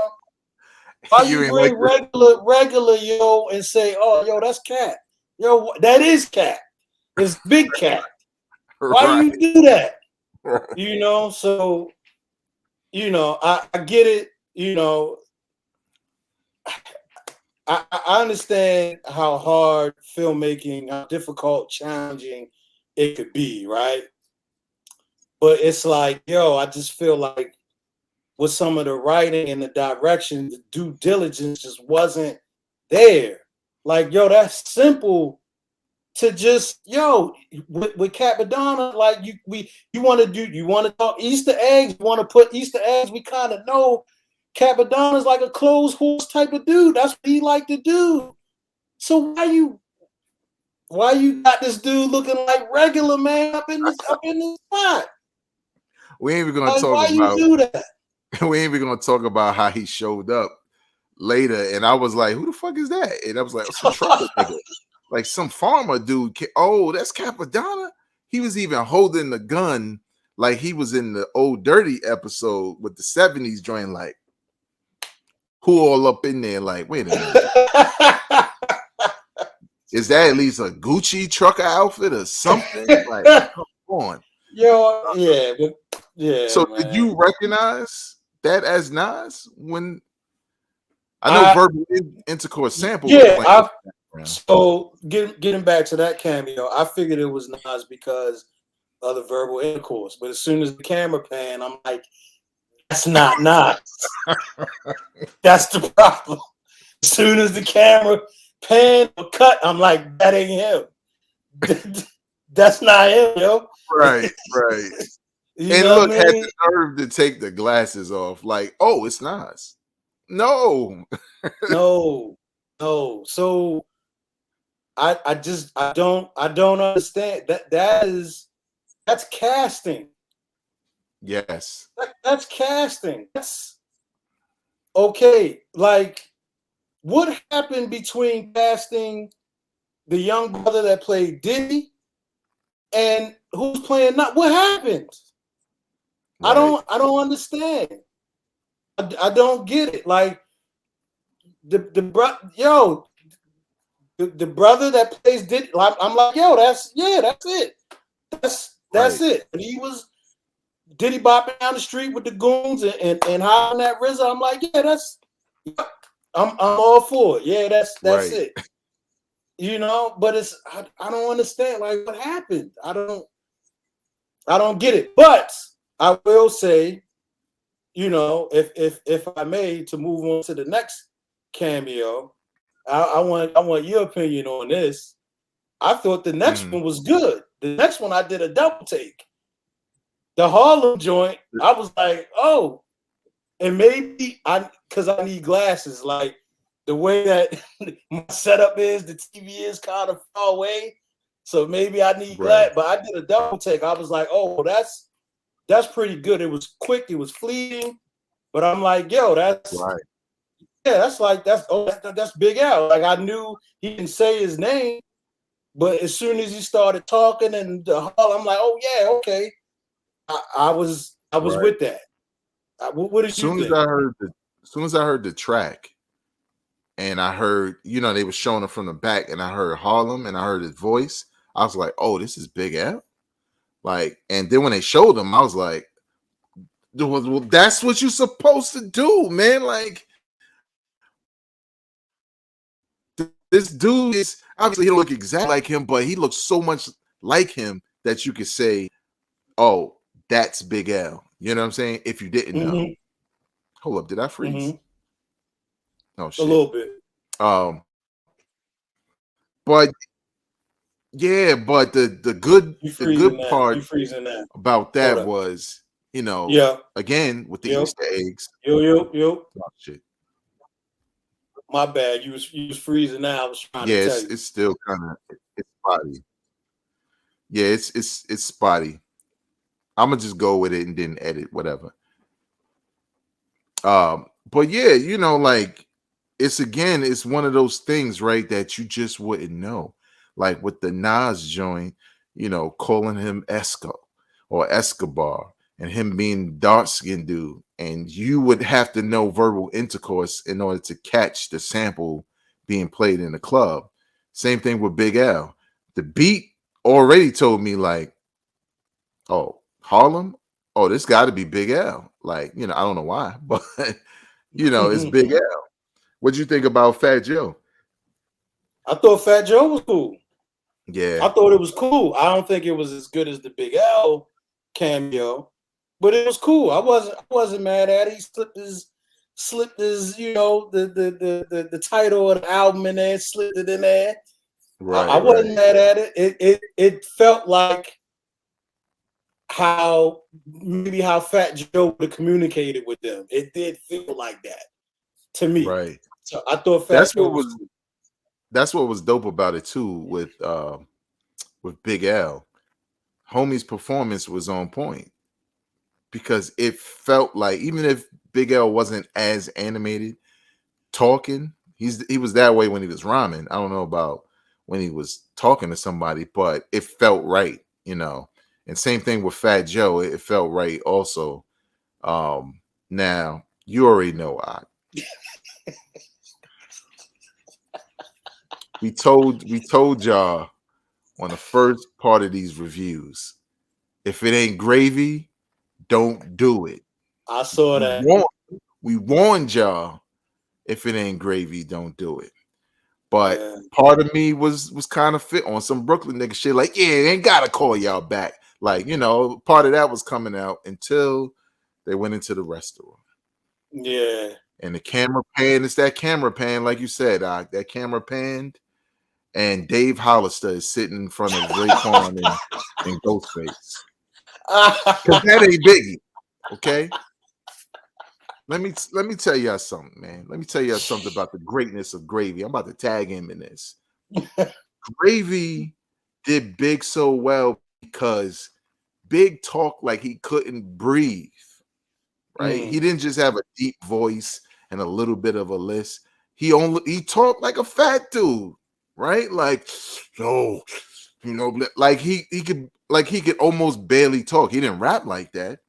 [SPEAKER 2] Why you bring regular, yo, and say, oh, yo, that's Cat. Yo, that is Cat. It's Big Cat. Why you do that? You know, so, you know, I get it. You know, I understand how hard filmmaking, how difficult, challenging it could be, right? But it's like, yo, I just feel like with some of the writing and the direction, the due diligence just wasn't there. Like, yo, that's simple to just, yo, with Capadonna, like you want to talk Easter eggs, you want to put Easter eggs, we kind of know Capadonna's like a closed horse type of dude. That's what he like to do. So why you got this dude looking like regular man up in the spot?
[SPEAKER 1] We ain't even gonna talk
[SPEAKER 2] why
[SPEAKER 1] about.
[SPEAKER 2] You do that?
[SPEAKER 1] We ain't even gonna talk about how he showed up later, and I was like, "Who the fuck is that?" And I was like, "Some trucker nigga, like some farmer dude." Oh, that's Capadonna. He was even holding the gun like he was in the Old Dirty episode with the '70s joint. Like, who all up in there? Like, wait a minute, is that at least a Gucci trucker outfit or something? Like, come on.
[SPEAKER 2] Yo, yeah, but yeah.
[SPEAKER 1] So,
[SPEAKER 2] man.
[SPEAKER 1] did you recognize that as Nas when? I know verbal intercourse sample.
[SPEAKER 2] Yeah, so getting back to that cameo, I figured it was Nas because of the verbal intercourse. But as soon as the camera pan, I'm like, that's not Nas. That's the problem. As soon as the camera pan or cut, I'm like, that ain't him. That's not him, yo.
[SPEAKER 1] Right. And look, had the nerve to take the glasses off. Like, oh, it's Nas. No.
[SPEAKER 2] No. So I don't understand that's casting.
[SPEAKER 1] Yes.
[SPEAKER 2] That's casting. That's okay. Like, what happened between casting the young brother that played Diddy and who's playing not? What happened? Right. I don't understand. I don't get it. Like the brother that plays Diddy. I'm like, yo, that's it. That's it. And he was Diddy bopping down the street with the goons and hollering that RZA. I'm like, yeah, I'm all for it. Yeah, that's it. But it's I don't understand. Like, what happened? I don't get it. But I will say, if I may, to move on to the next cameo, I want your opinion on this. I thought the next one was good. The next one I did a double take. The Harlem joint, I was like, oh, and maybe because I need glasses, like the way that my setup is, the TV is kind of far away, so maybe I need glasses. But I did a double take. I was like, oh, that's pretty good. It was quick, it was fleeting, but I'm like, yo, that's that's Big L. Like, I knew he didn't say his name, but as soon as he started talking and the Harlem, I'm like, oh yeah, okay. I was with that. What did you think?
[SPEAKER 1] As soon as I heard the track, and I heard, they were showing it from the back, and I heard Harlem, and I heard his voice, I was like, oh, this is Big L. Like, and then when they showed him, I was like, well, that's what you're supposed to do, man. Like, this dude is obviously, he don't look exactly like him, but he looks so much like him that you could say, oh, that's Big L. You know what I'm saying? If you didn't know. Hold up, did I freeze? Oh shit.
[SPEAKER 2] A little bit.
[SPEAKER 1] But yeah, but the good part about that was, again, with the Easter eggs.
[SPEAKER 2] Yo.
[SPEAKER 1] Oh, shit.
[SPEAKER 2] My bad. You was freezing now. I was trying to tell you.
[SPEAKER 1] It's still kind of spotty. Yeah, it's spotty. I'm gonna just go with it and then edit whatever. But yeah, like it's one of those things, right, that you just wouldn't know. Like with the Nas joint, calling him Esco or Escobar, and him being dark-skinned dude, and you would have to know verbal intercourse in order to catch the sample being played in the club. Same thing with Big L. The beat already told me, like, oh, Harlem, oh, this got to be Big L. Like, I don't know why, but it's Big L. What'd you think about Fat Joe?
[SPEAKER 2] I thought Fat Joe was cool.
[SPEAKER 1] Yeah,
[SPEAKER 2] I thought it was cool. I don't think it was as good as the Big L cameo, but it was cool. I wasn't mad at it. He slipped his the title of the album in there, slipped it in there. Right. I wasn't mad at it. It felt like how Fat Joe would have communicated with them. It did feel like that to me.
[SPEAKER 1] Right.
[SPEAKER 2] So I thought Fat Joe was cool.
[SPEAKER 1] That's what was dope about it too with Big L. Homie's performance was on point. because it felt like, even if Big L wasn't as animated talking, he was that way when he was rhyming. I don't know about when he was talking to somebody, but it felt right, you know. And same thing with Fat Joe, it felt right also. Now you already know, we told y'all on the first part of these reviews, if it ain't gravy, don't do it.
[SPEAKER 2] I saw
[SPEAKER 1] We
[SPEAKER 2] that.
[SPEAKER 1] warned y'all, if it ain't gravy, don't do it. But
[SPEAKER 2] Yeah.
[SPEAKER 1] part of me was kind of fit on some Brooklyn nigga shit, like, yeah, ain't gotta call y'all back. Like, you know, part of that was coming out until they went into the restaurant.
[SPEAKER 2] Yeah.
[SPEAKER 1] And the camera pan, it's that camera pan, like you said, that camera panned, and Dave Hollister is sitting in front of Raekwon and Ghostface. Because that ain't Biggie, okay? Let me tell y'all something, man. Let me tell y'all something about the greatness of Gravy. I'm about to tag him in this. Gravy did Big so well because Big talked like he couldn't breathe, right? He didn't just have a deep voice and a little bit of a lisp. He talked like a fat dude, right? Like, no, you know, like he could almost barely talk. He didn't rap like that.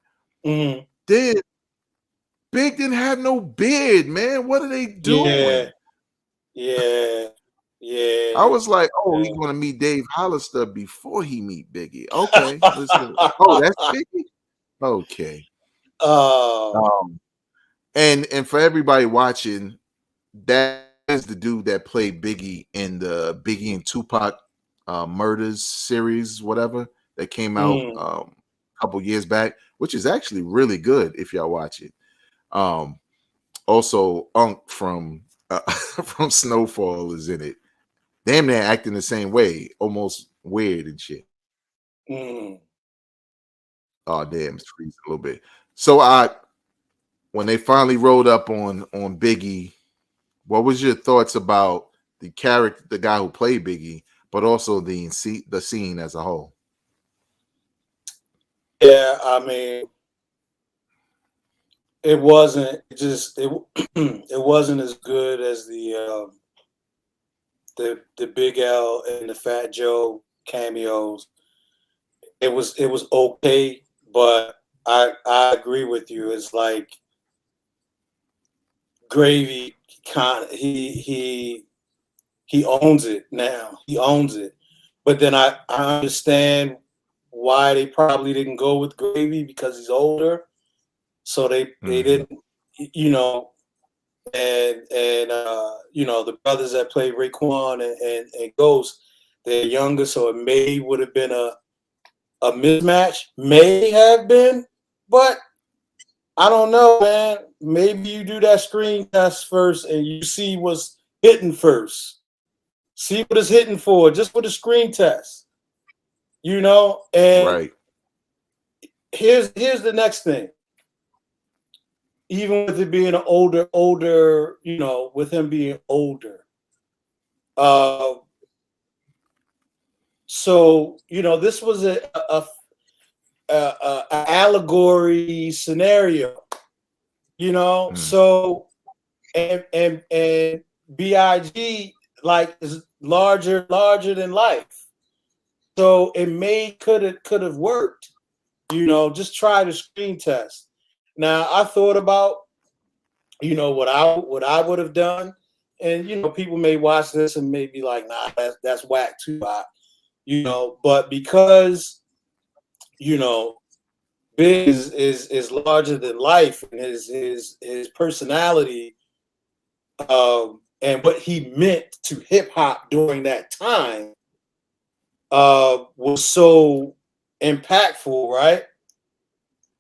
[SPEAKER 2] Mm.
[SPEAKER 1] Then Big didn't have no beard, man. What are they doing?
[SPEAKER 2] Yeah.
[SPEAKER 1] I was like, oh,
[SPEAKER 2] Yeah.
[SPEAKER 1] he's gonna meet Dave Hollister before he meet Biggie. Okay, listen. Oh, that's Biggie. Okay.
[SPEAKER 2] Oh.
[SPEAKER 1] And for everybody watching, that is the dude that played Biggie in the Biggie and Tupac murders series, whatever that came out a couple years back, which is actually really good if y'all watch it. Also, Unc from from Snowfall is in it. Damn, they're acting the same way, almost weird and shit. Oh damn, it's freezing a little bit. So when they finally rolled up on Biggie, what was your thoughts about the character, the guy who played Biggie, but also the scene as a whole?
[SPEAKER 2] Yeah, I mean, it wasn't just it. It wasn't as good as the Big L and the Fat Joe cameos. It was okay, but I agree with you. It's like Gravy he owns it now. He owns it. But then I understand why they probably didn't go with Gravy because he's older. So they didn't, you know, and you know, the brothers that played Raekwon and Ghost, they're younger, so it would have been a mismatch. May have been, but I don't know, man. Maybe you do that screen test first and you see what's hitting first. See what it's hitting for, just for the screen test. You know, and
[SPEAKER 1] Right.
[SPEAKER 2] here's the next thing. Even with it being an older, you know, with him being older. Uh, so you know, this was a allegory scenario. You know, so and Big like is larger than life. So it could have worked. You know, just try the screen test. Now I thought about, you know, what I would have done, and you know, people may watch this and may be like, nah, that's whack too hot, you know. But because you know, Big is larger than life, and his personality, and what he meant to hip hop during that time, was so impactful, right?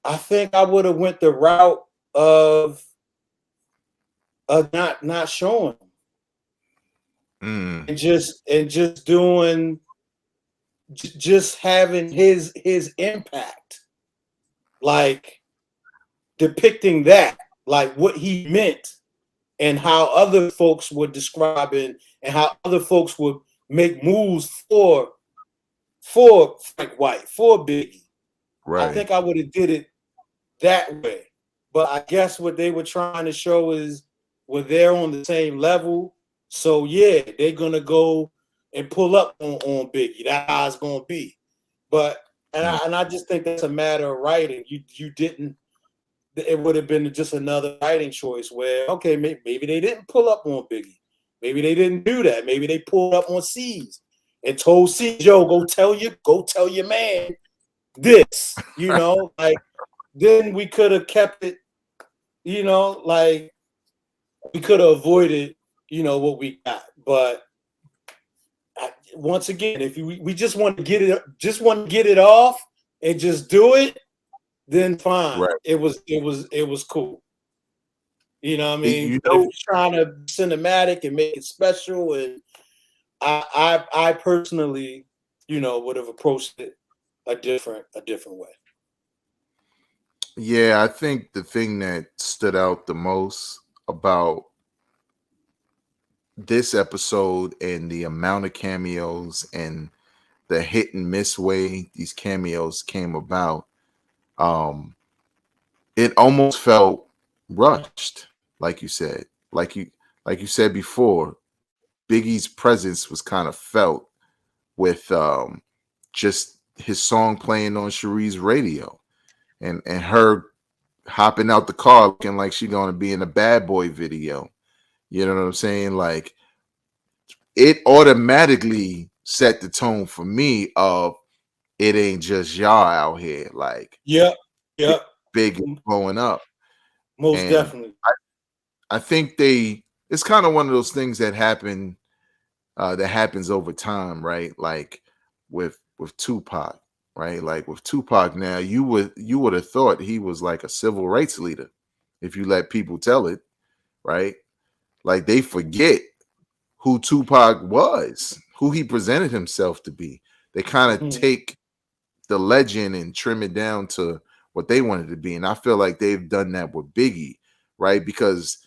[SPEAKER 2] I think I would have went the route of not showing him and just doing just having his impact, like depicting that, like what he meant and how other folks would describe it and how other folks would make moves for Frank White, for Biggie. I
[SPEAKER 1] Right.
[SPEAKER 2] think I would have did it that way. But I guess what they were trying to show is they're on the same level. So yeah, they're gonna go and pull up on Biggie. That's how it's gonna be. But I just think that's a matter of writing. You didn't. It would have been just another writing choice where okay, maybe they didn't pull up on Biggie. Maybe they didn't do that. Maybe they pulled up on C's and told C, yo, go tell your man this. Like then we could have kept it. Like we could have avoided, what we got. But once again, if we just want to get it off and just do it, then fine.
[SPEAKER 1] Right.
[SPEAKER 2] It was cool. You know what I mean?
[SPEAKER 1] You
[SPEAKER 2] but if you're trying to cinematic and make it special, and I personally, would have approached it a different way.
[SPEAKER 1] Yeah, I think the thing that stood out the most about this episode and the amount of cameos and the hit and miss way these cameos came about, it almost felt rushed, like you said. Like you said before, Biggie's presence was kind of felt with just his song playing on Cherie's radio and her hopping out the car looking like she's gonna be in a Bad Boy video. You know what I'm saying? Like it automatically set the tone for me of it ain't just y'all out here. Like
[SPEAKER 2] Yep.
[SPEAKER 1] Big blowing up.
[SPEAKER 2] Most
[SPEAKER 1] And
[SPEAKER 2] definitely.
[SPEAKER 1] I think it's kind of one of those things that happen that happens over time, right? Like with Tupac, right? Like with Tupac now, you would have thought he was like a civil rights leader if you let people tell it, right? Like they forget who Tupac was, who he presented himself to be. They kind of take the legend and trim it down to what they wanted to be. And I feel like they've done that with Biggie, right? Because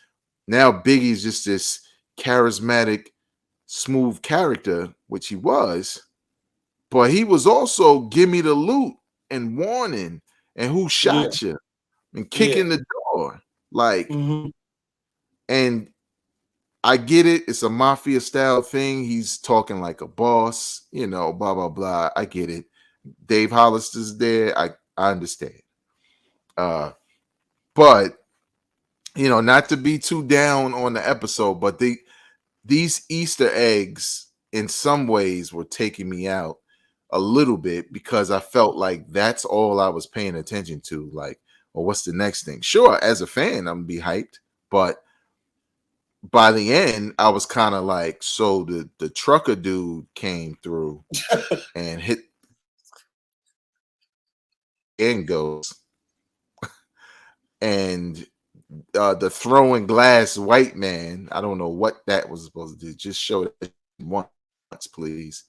[SPEAKER 1] now Biggie's just this charismatic, smooth character, which he was, but he was also give me the loot and warning and who shot you and kicking the door. Like, and I get it. It's a mafia style thing. He's talking like a boss, blah, blah, blah. I get it. Dave Hollister's there. I understand. But, not to be too down on the episode, but these Easter eggs in some ways were taking me out a little bit because I felt like that's all I was paying attention to. Like, well, what's the next thing? Sure, as a fan, I'm gonna be hyped, but by the end, I was kind of like, so the trucker dude came through and hit and goes, and the throwing glass white man, I don't know what that was supposed to do. Just show it once, please.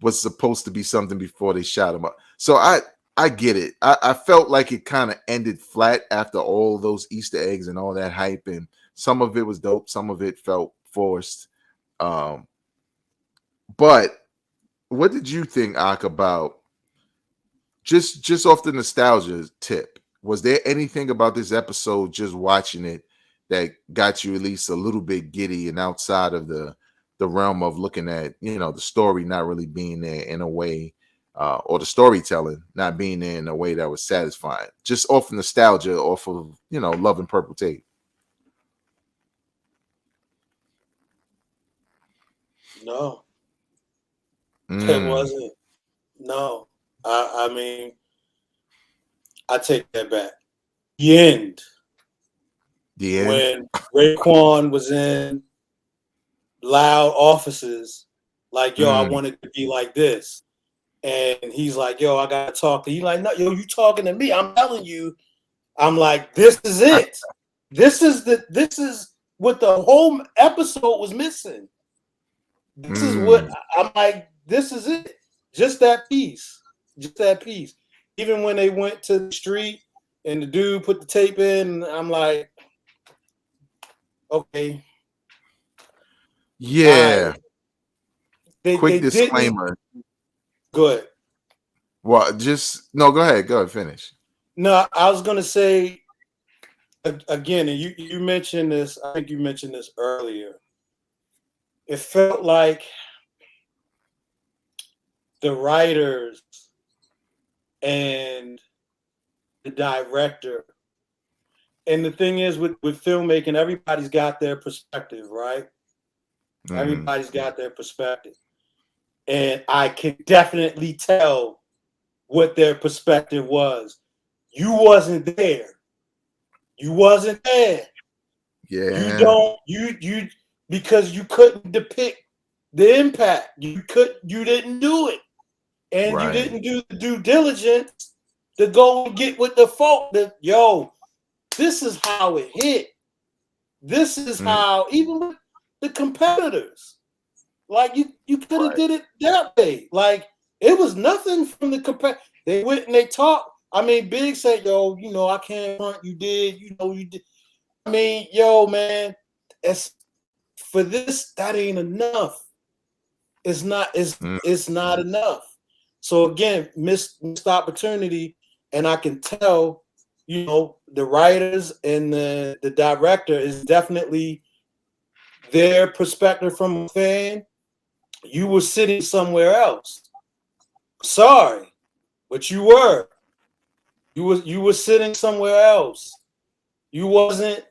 [SPEAKER 1] Was supposed to be something before they shot him up. So I get it. I felt like it kind of ended flat after all those Easter eggs and all that hype, and some of it was dope, some of it felt forced. But what did you think, Ak, about just off the nostalgia tip? Was there anything about this episode, just watching it, that got you at least a little bit giddy and outside of the realm of looking at, the story not really being there in a way, or the storytelling not being there in a way that was satisfying? Just off nostalgia, off of, Love and Purple Tape.
[SPEAKER 2] No. It wasn't. No. I mean, I take that back. The end. When Raekwon was in loud offices, like, yo, I wanted to be like this. And he's like, yo, I gotta talk to you. Like, no, yo, you talking to me. I'm telling you, I'm like, this is it. This is what the whole episode was missing. This is what I'm like, this is it. Just that piece. Just that piece. Even when they went to the street and the dude put the tape in, I'm like, okay.
[SPEAKER 1] Yeah.
[SPEAKER 2] Quick
[SPEAKER 1] disclaimer.
[SPEAKER 2] Go ahead.
[SPEAKER 1] Well, go ahead. Go ahead. Finish.
[SPEAKER 2] No, I was gonna say again, and you mentioned this. I think you mentioned this earlier. It felt like the writers and the director. And the thing is, with filmmaking, everybody's got their perspective, right? Everybody's got their perspective. And I can definitely tell what their perspective was. You wasn't there. You wasn't there. You
[SPEAKER 1] Yeah.
[SPEAKER 2] don't you because you couldn't depict the impact. You didn't do it. And you
[SPEAKER 1] Right.
[SPEAKER 2] didn't do the due diligence to go and get with the folk that this is how it hit. This is how even with the competitors. Like you could have did it that way. Like it was nothing from the competitor. They went and they talked. I mean, Big said, "Yo, I can't front. You did. You did." I mean, man, it's for this. That ain't enough. It's not. It's not enough. So again, missed opportunity, and I can tell. The writers and the director is definitely their perspective from a fan. You were sitting somewhere else. Sorry, but you were. You were sitting somewhere else. You wasn't.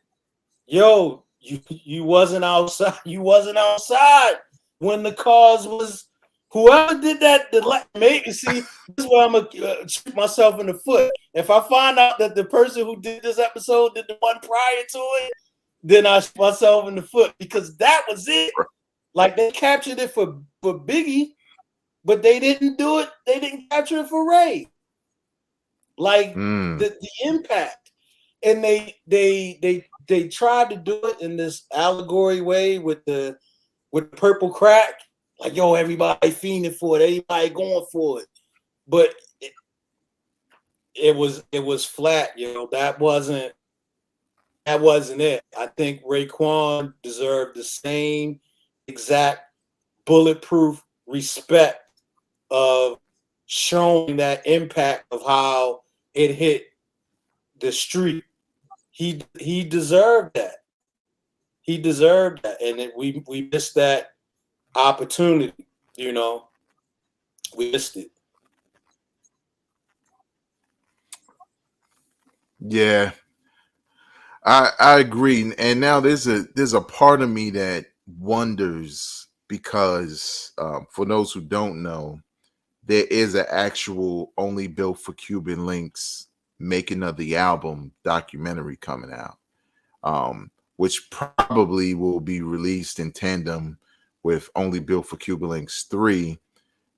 [SPEAKER 2] You wasn't outside. You wasn't outside when the cause was. Whoever did that, maybe see. This is why I'm gonna shoot myself in the foot. If I find out that the person who did this episode did the one prior to it, then I shoot myself in the foot because that was it. Like they captured it for Biggie, but they didn't do it. They didn't capture it for Ray. Like the impact, and they tried to do it in this allegory way with the purple crack. Like everybody fiending for it, everybody going for it, but it was flat. That wasn't it. I think Raekwon deserved the same exact bulletproof respect of showing that impact of how it hit the street. He deserved that. He deserved that, and we missed that opportunity. We missed it.
[SPEAKER 1] Yeah, I agree. And now there's a part of me that wonders because for those who don't know, there is an actual Only Built for Cuban Links making of the album documentary coming out, which probably will be released in tandem with Only Built for Cuban Links 3.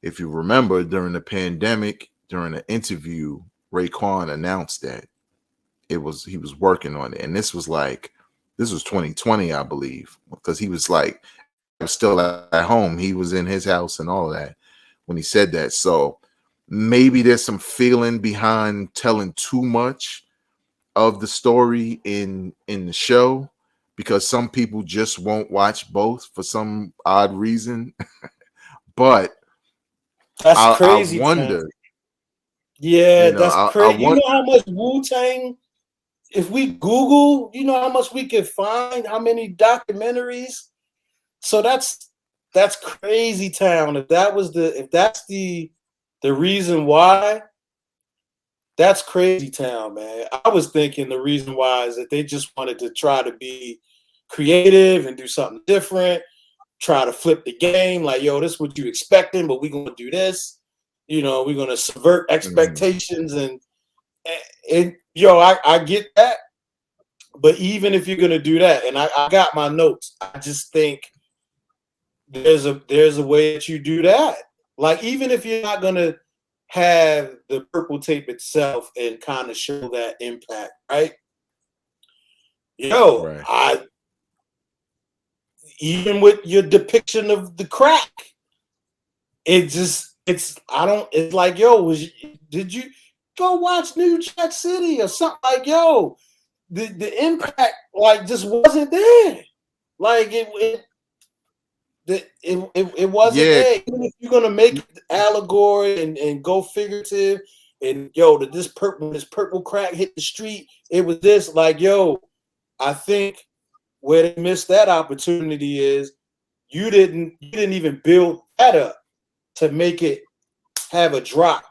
[SPEAKER 1] If you remember, during the pandemic, during an interview, Raekwon announced that he was working on it, and this was 2020, I believe, because he was still at home. He was in his house and all that when he said that. So maybe there's some feeling behind telling too much of the story in the show because some people just won't watch both for some odd reason. But
[SPEAKER 2] That's crazy.
[SPEAKER 1] I wonder.
[SPEAKER 2] Yeah, that's
[SPEAKER 1] I
[SPEAKER 2] crazy. You know how much Wu-Tang, if we Google, how much we could find, how many documentaries. So that's crazy town. If that's the reason why, that's crazy town, man. I was thinking the reason why is that they just wanted to try to be creative and do something different, try to flip the game. Like, this is what you expecting, but we're gonna do this. We're gonna subvert expectations and I get that. But even if you're gonna do that, and I got my notes, I just think there's a way that you do that. Like, even if you're not gonna have the purple tape itself and kind of show that impact, right?
[SPEAKER 1] Right.
[SPEAKER 2] Even with your depiction of the crack, it's like, did you go watch New Jack City or something? Like, the impact just wasn't there. Like it wasn't there. Even if you're gonna make allegory and go figurative, And yo, this purple crack hit the street, it was this. Like, yo, I think where they missed that opportunity is you didn't even build that up to make it have a drop.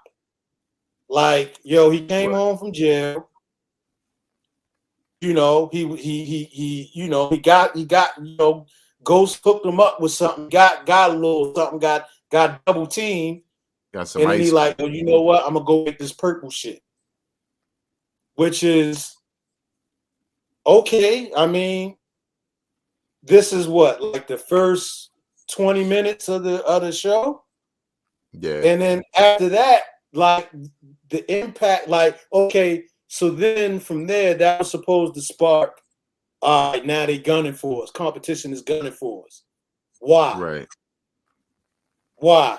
[SPEAKER 2] Like, yo, he came
[SPEAKER 1] Right.
[SPEAKER 2] home from jail. You know, he got Ghost hooked him up with something, got a little something, got double teamed,
[SPEAKER 1] Got some
[SPEAKER 2] and then he
[SPEAKER 1] ice
[SPEAKER 2] like,
[SPEAKER 1] cream.
[SPEAKER 2] oh, you know what? I'm gonna go get this purple shit, which is okay. I mean, this is what, like the first 20 minutes of the show,
[SPEAKER 1] Yeah.
[SPEAKER 2] and then after that, like the impact, like okay, so then from there, that was supposed to spark. All right, now they gunning for us. Competition is gunning for us. Why?
[SPEAKER 1] Right.
[SPEAKER 2] Why?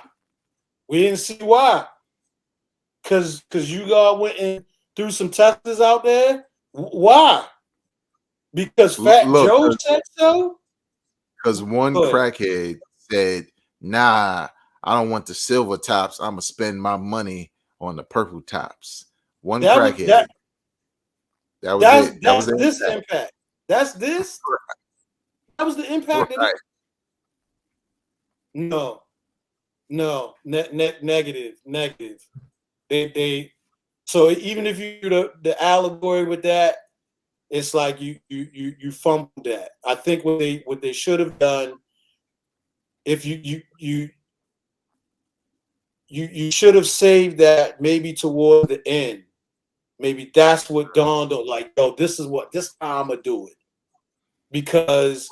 [SPEAKER 2] We didn't see why. Cause you all went and threw some testers out there. Why? Because Fat
[SPEAKER 1] Look,
[SPEAKER 2] Joe said so.
[SPEAKER 1] because one
[SPEAKER 2] Good.
[SPEAKER 1] crackhead said, "Nah, I don't want the silver tops. I'm gonna spend my money on the purple tops." One
[SPEAKER 2] That was
[SPEAKER 1] crackhead. That was it. That was
[SPEAKER 2] that's
[SPEAKER 1] the
[SPEAKER 2] this
[SPEAKER 1] impact.
[SPEAKER 2] impact. That's this. That was the impact of
[SPEAKER 1] Right.
[SPEAKER 2] it. No, no, negative, negative. They. So even if you do the allegory with that, it's like you fumbled that. I think what they should have done, if you should have saved that maybe toward the end. Maybe that's what dawned on, like, yo, this time I'm gonna do it. Because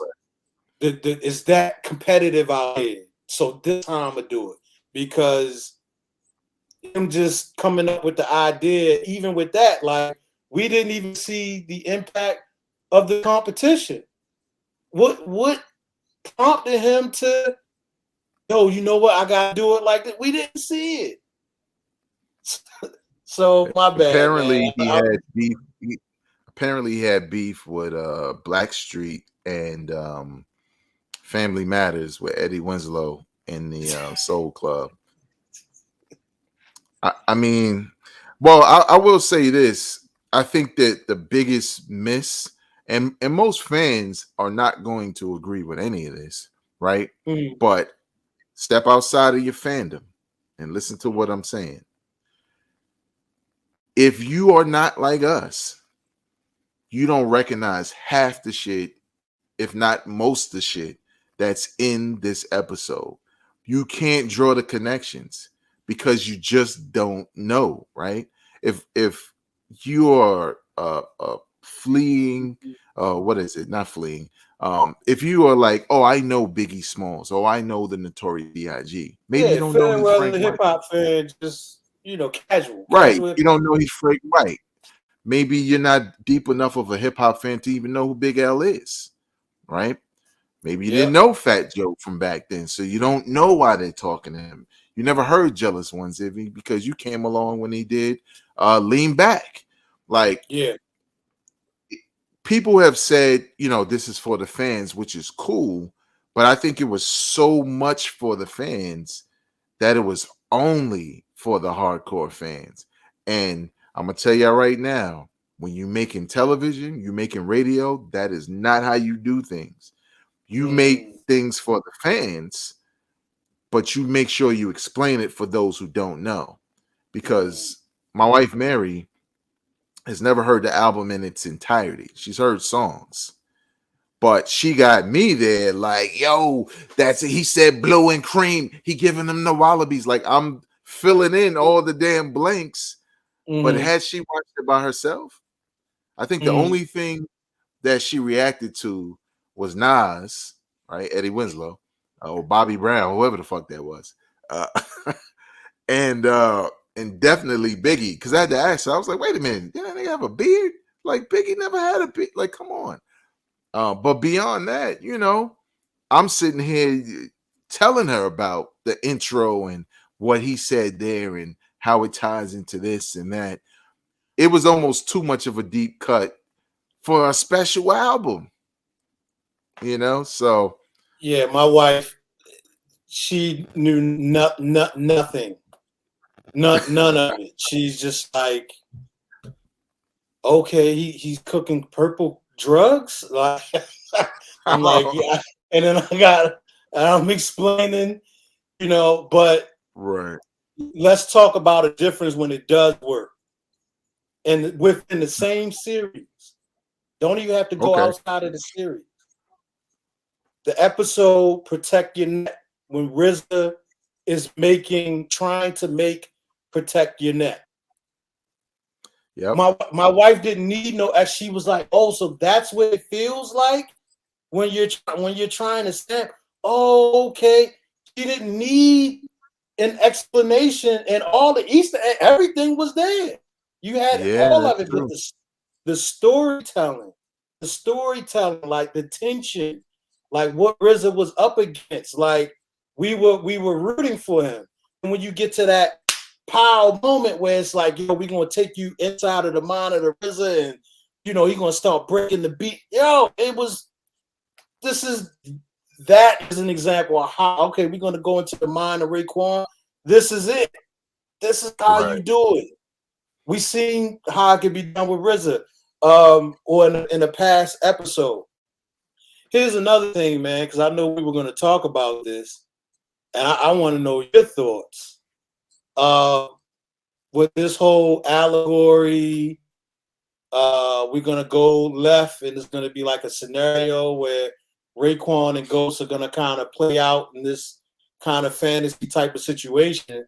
[SPEAKER 2] it's that competitive out here. So this time I'm gonna do it. Because him just coming up with the idea, even with that, like we didn't even see the impact of the competition. What prompted him to, yo, you know what? I gotta do it like that. We didn't see it. So my bad, man.
[SPEAKER 1] Apparently he had beef. Apparently he had beef with Blackstreet and Family Matters with Eddie Winslow in the Soul Club. I mean, well, I will say this. I think that the biggest miss, and most fans are not going to agree with any of this, right?
[SPEAKER 2] Mm,
[SPEAKER 1] But step outside of your fandom and listen to what I'm saying. If you are not like us, you don't recognize half the shit, if not most of the shit that's in this episode. You can't draw the connections because you just don't know, right? If you are fleeing, what is it? Not fleeing. If you are like, oh, I know Biggie Smalls, oh, I know the Notorious B.I.G. Maybe you
[SPEAKER 2] yeah,
[SPEAKER 1] don't know
[SPEAKER 2] fair
[SPEAKER 1] he's
[SPEAKER 2] weather
[SPEAKER 1] Frank
[SPEAKER 2] hip
[SPEAKER 1] White,
[SPEAKER 2] hop fan, just
[SPEAKER 1] right?
[SPEAKER 2] casual hip
[SPEAKER 1] You
[SPEAKER 2] hop.
[SPEAKER 1] don't know he's Frank White. Maybe you're not deep enough of a hip hop fan to even know who Big L is, right? Maybe you didn't
[SPEAKER 2] Yep.
[SPEAKER 1] know Fat Joe from back then, so you don't know why they're talking to him. You never heard Jealous Ones, Ivy, because you came along when he did Lean Back. Like,
[SPEAKER 2] Yeah.
[SPEAKER 1] people have said, this is for the fans, which is cool, but I think it was so much for the fans that it was only for the hardcore fans. And I'm gonna tell y'all right now, when you're making television, you're making radio, that is not how you do things. You make
[SPEAKER 2] Mm,
[SPEAKER 1] things for the fans, but you make sure you explain it for those who don't know.
[SPEAKER 2] mm.
[SPEAKER 1] Because my wife Mary has never heard the album in its entirety. She's heard songs, but she got me there like, yo, that's it. He said blue and cream. He giving them the wallabies. Like, I'm filling in all the damn blanks. But
[SPEAKER 2] Mm-hmm.
[SPEAKER 1] had she watched it by herself, I think the
[SPEAKER 2] Mm-hmm.
[SPEAKER 1] only thing that she reacted to was Nas, right? Eddie Winslow, or Bobby Brown, whoever the fuck that was. Uh, and definitely Biggie. Because I had to ask her, I was like, wait a minute, didn't they have a beard? Like, Biggie never had a beard. Like, come on. But beyond that, I'm sitting here telling her about the intro and what he said there and how it ties into this and that. It was almost too much of a deep cut for a special album, So
[SPEAKER 2] Yeah, my wife, she knew nothing. none of it. She's just like, okay, he's cooking purple drugs. Like I'm like,
[SPEAKER 1] Oh,
[SPEAKER 2] yeah. And then I'm explaining, but
[SPEAKER 1] right.
[SPEAKER 2] let's talk about a difference when it does work. And within the same series. Don't even have to go
[SPEAKER 1] Okay.
[SPEAKER 2] outside of the series. The episode Protect Your Neck, when RZA is trying to make Protect Your Neck.
[SPEAKER 1] Yep.
[SPEAKER 2] My wife didn't need no, as she was like, oh, so that's what it feels like when you're trying to snap. Oh, okay. She didn't need an explanation, and all the Easter egg, everything was there. You had
[SPEAKER 1] Yeah,
[SPEAKER 2] all of
[SPEAKER 1] that's
[SPEAKER 2] it, but
[SPEAKER 1] true.
[SPEAKER 2] the storytelling, like the tension, like what RZA was up against, like we were rooting for him. And when you get to that pow moment where it's like, we're gonna take you inside of the mind of the RZA, and he's gonna start breaking the beat. This is that is an example of how, okay, we're gonna go into the mind of Raekwon. This is it. This is how
[SPEAKER 1] Right.
[SPEAKER 2] you do it. We seen how it could be done with RZA, or in the past episode. Here's another thing, man, because I know we were going to talk about this, and I want to know your thoughts. With this whole allegory, we're going to go left, and it's going to be like a scenario where Raekwon and Ghost are going to kind of play out in this kind of fantasy type of situation.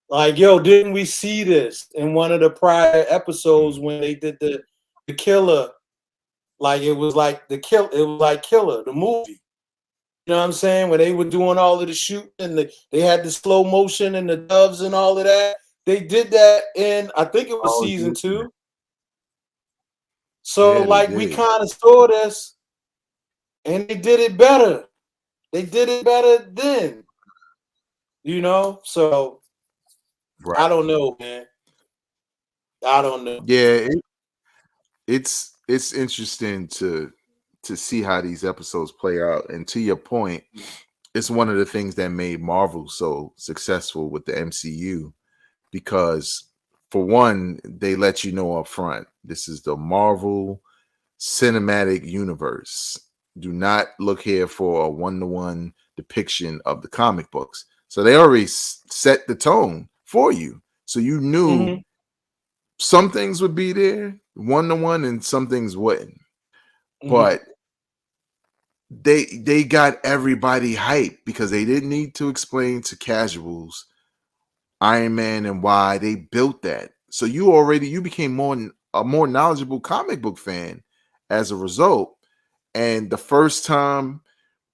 [SPEAKER 2] Like, didn't we see this in one of the prior episodes when they did the Killer? Like it was like Killer, the movie. You know what I'm saying? When they were doing all of the shooting and they had the slow motion and the doves and all of that. They did that in, I think it was
[SPEAKER 1] Oh,
[SPEAKER 2] season
[SPEAKER 1] yeah.
[SPEAKER 2] 2. So
[SPEAKER 1] Yeah, they
[SPEAKER 2] like we
[SPEAKER 1] did.
[SPEAKER 2] kind of saw this, and they did it better. They did it better then. So
[SPEAKER 1] Right.
[SPEAKER 2] I don't know, man. I don't know.
[SPEAKER 1] Yeah, it's interesting to see how these episodes play out. And to your point, it's one of the things that made Marvel so successful with the MCU because for one, they let you know up front, this is the Marvel cinematic universe. Do not look here for a one-to-one depiction of the comic books. So they already set the tone for you. So you knew
[SPEAKER 2] Mm-hmm.
[SPEAKER 1] some things would be there one-to-one and some things wouldn't.
[SPEAKER 2] Mm-hmm.
[SPEAKER 1] But they got everybody hyped because they didn't need to explain to casuals Iron Man and why they built that. So you became a more knowledgeable comic book fan as a result. And the first time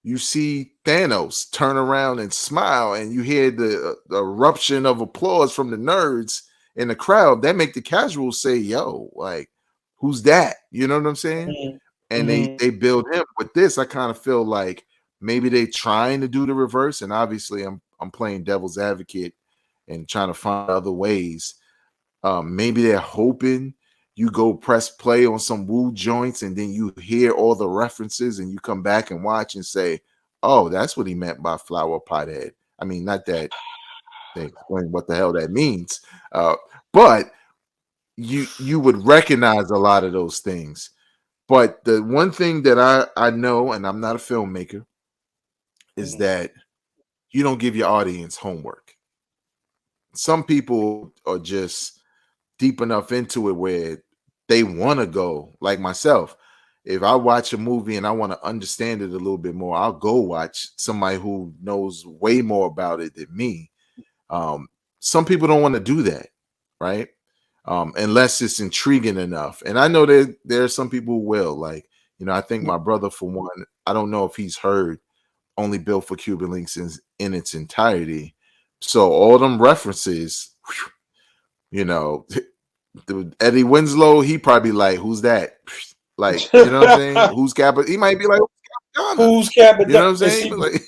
[SPEAKER 1] you see Thanos turn around and smile, and you hear the eruption of applause from the nerds in the crowd, that make the casuals say, "Yo, like, who's that?" You know what I'm saying? And
[SPEAKER 2] Mm-hmm.
[SPEAKER 1] they build him with this. I kind of feel like maybe they trying to do the reverse, and obviously I'm playing devil's advocate and trying to find other ways. Maybe they're hoping you go press play on some Wu joints and then you hear all the references and you come back and watch and say, "Oh, that's what he meant by flower pot head." I mean, not that they explain what the hell that means, but you would recognize a lot of those things. But the one thing that I know, and I'm not a filmmaker, is
[SPEAKER 2] Mm-hmm.
[SPEAKER 1] that you don't give your audience homework. Some people are just deep enough into it where they want to go, like myself. If I watch a movie and I want to understand it a little bit more, I'll go watch somebody who knows way more about it than me. um, some people don't want to do that, right? Unless it's intriguing enough. And I know that there are some people who will, like, I think my brother, for one, I don't know if he's heard Only Built for Cuban Links in its entirety. So all them references, you know, Eddie Winslow, he probably like, who's that? Like, you know what I'm saying? Who's Kappa? He might be like, Ghana.
[SPEAKER 2] Who's
[SPEAKER 1] You know what
[SPEAKER 2] Captain?
[SPEAKER 1] I'm
[SPEAKER 2] And
[SPEAKER 1] saying?
[SPEAKER 2] see,
[SPEAKER 1] But like,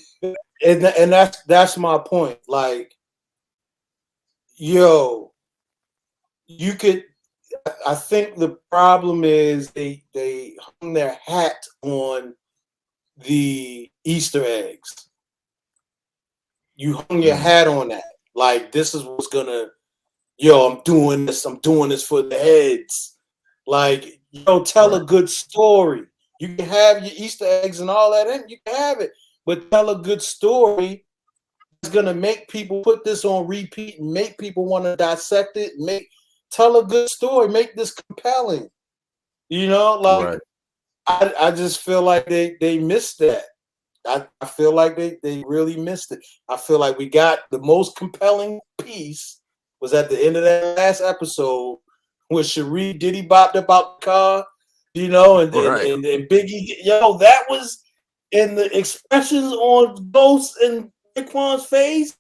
[SPEAKER 2] and that's my point. Like, you could. I think the problem is they hung their hat on the Easter eggs. You hung your
[SPEAKER 1] mm,
[SPEAKER 2] hat on that. Like, this is what's gonna, yo, I'm doing this for the heads. Like, yo, tell a good story. You can have your Easter eggs and all that in, you can have it, but tell a good story that's gonna make people put this on repeat and make people want to dissect it. Tell a good story, make this compelling. You know, like
[SPEAKER 1] Right.
[SPEAKER 2] I just feel like they missed that. I feel like they really missed it. I feel like we got the most compelling piece was at the end of that last episode where Sharif Diddy bopped about the car, you know, and
[SPEAKER 1] Right.
[SPEAKER 2] Biggie, yo, that was in the expressions on Ghost and Raekwon's face,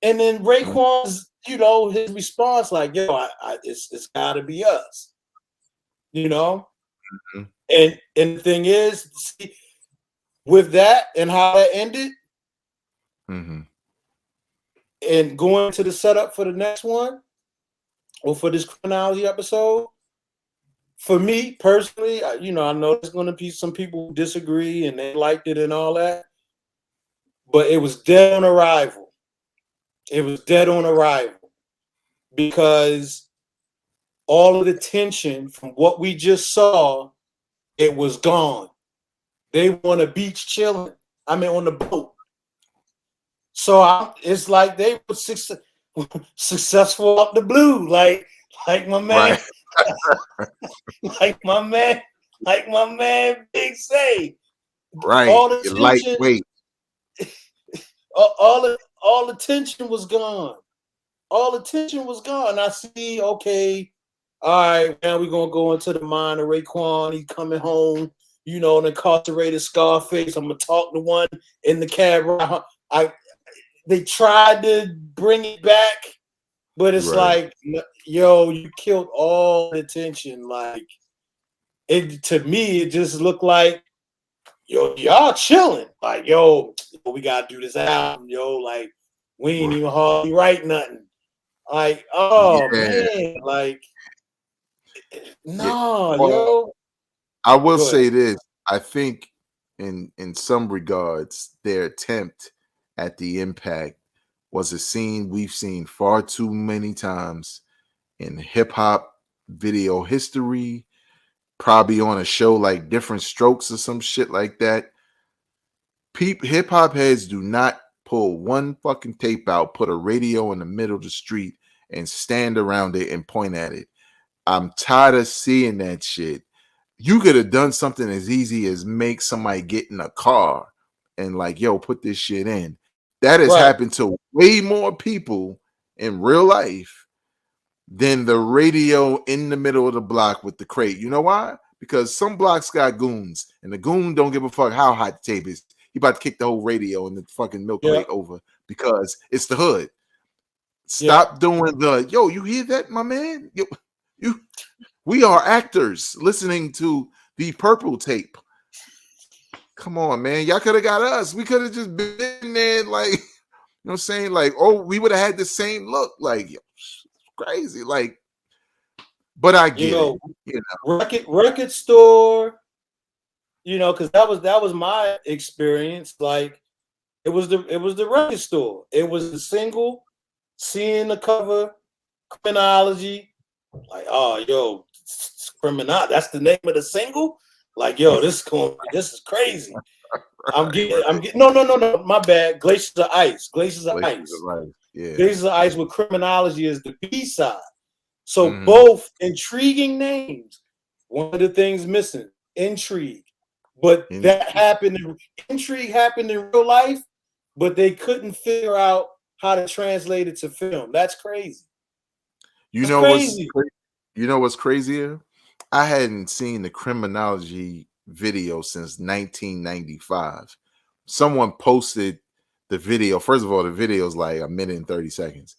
[SPEAKER 2] and then Raekwon's, you know, his response like, yo, it's gotta be us, you know.
[SPEAKER 1] Mhm.
[SPEAKER 2] And the thing is, see, with that and how that ended,
[SPEAKER 1] Mm-hmm.
[SPEAKER 2] and going to the setup for the next one or for this chronology episode, for me personally, you know, I know there's going to be some people who disagree and they liked it and all that, but it was dead on arrival. It was dead on arrival because all of the tension from what we just saw, it was gone. They were on the beach chilling. I mean, on the boat. So it's like they were successful up the blue, like my man,
[SPEAKER 1] Right.
[SPEAKER 2] like my man, like my man Big say.
[SPEAKER 1] Right.
[SPEAKER 2] All the
[SPEAKER 1] You're
[SPEAKER 2] tension,
[SPEAKER 1] lightweight.
[SPEAKER 2] all the tension was gone. All the tension was gone. I see. Okay, all right. Now we're gonna go into the mind of Raekwon. He's coming home. You know, an incarcerated Scarface. I'm gonna talk to one in the cab ride. They tried to bring it back, but it's
[SPEAKER 1] Right.
[SPEAKER 2] like, yo, you killed all the tension. Like, it to me, it just looked like, yo, y'all chilling. Like, yo, we gotta do this album, yo. Like, we ain't even hardly write nothing. Like, oh
[SPEAKER 1] Yeah.
[SPEAKER 2] man, like,
[SPEAKER 1] Yeah.
[SPEAKER 2] no,
[SPEAKER 1] Well,
[SPEAKER 2] yo.
[SPEAKER 1] I will
[SPEAKER 2] Go ahead.
[SPEAKER 1] say this. I think in some regards, their attempt at the impact was a scene we've seen far too many times in hip hop video history, probably on a show like Different Strokes or some shit like that. Hip hop heads do not pull one fucking tape out, put a radio in the middle of the street, and stand around it and point at it. I'm tired of seeing that shit. You could have done something as easy as make somebody get in a car and like, yo, put this shit in. That has
[SPEAKER 2] Right.
[SPEAKER 1] happened to way more people in real life than the radio in the middle of the block with the crate. You know why? Because some blocks got goons, and the goon don't give a fuck how hot the tape is. He about to kick the whole radio and the fucking milk
[SPEAKER 2] Yeah.
[SPEAKER 1] crate over because it's the hood.
[SPEAKER 2] Yeah.
[SPEAKER 1] Stop doing the yo. You hear that, my man? You we are actors listening to the purple tape. Come on, man. Y'all could have got us. We could have just been there, like, you know what I'm saying? Like, oh, we would have had the same look. Like, yo, crazy. Like, but I
[SPEAKER 2] You
[SPEAKER 1] get it.
[SPEAKER 2] know,
[SPEAKER 1] You
[SPEAKER 2] record store. You know, because that was my experience. Like, it was the record store. It was the single, seeing the cover, criminology. Like, oh, yo, criminal. That's the name of the single. Like, yo, this is crazy. I'm getting no. My bad. Glaciers of Ice. Glaciers of
[SPEAKER 1] Places of
[SPEAKER 2] Ice.
[SPEAKER 1] life. Yeah.
[SPEAKER 2] Glaciers of Ice with criminology is the B side. So
[SPEAKER 1] Mhm.
[SPEAKER 2] both intriguing names. One of the things missing, intrigue. But
[SPEAKER 1] And
[SPEAKER 2] that happened. Intrigue happened in real life, but they couldn't figure out how to translate it to film. That's crazy.
[SPEAKER 1] you
[SPEAKER 2] That's
[SPEAKER 1] know what's
[SPEAKER 2] crazy.
[SPEAKER 1] you know what's crazier? I hadn't seen the criminology video since 1995. Someone posted the video. First of all, the video is like a minute and 30 seconds.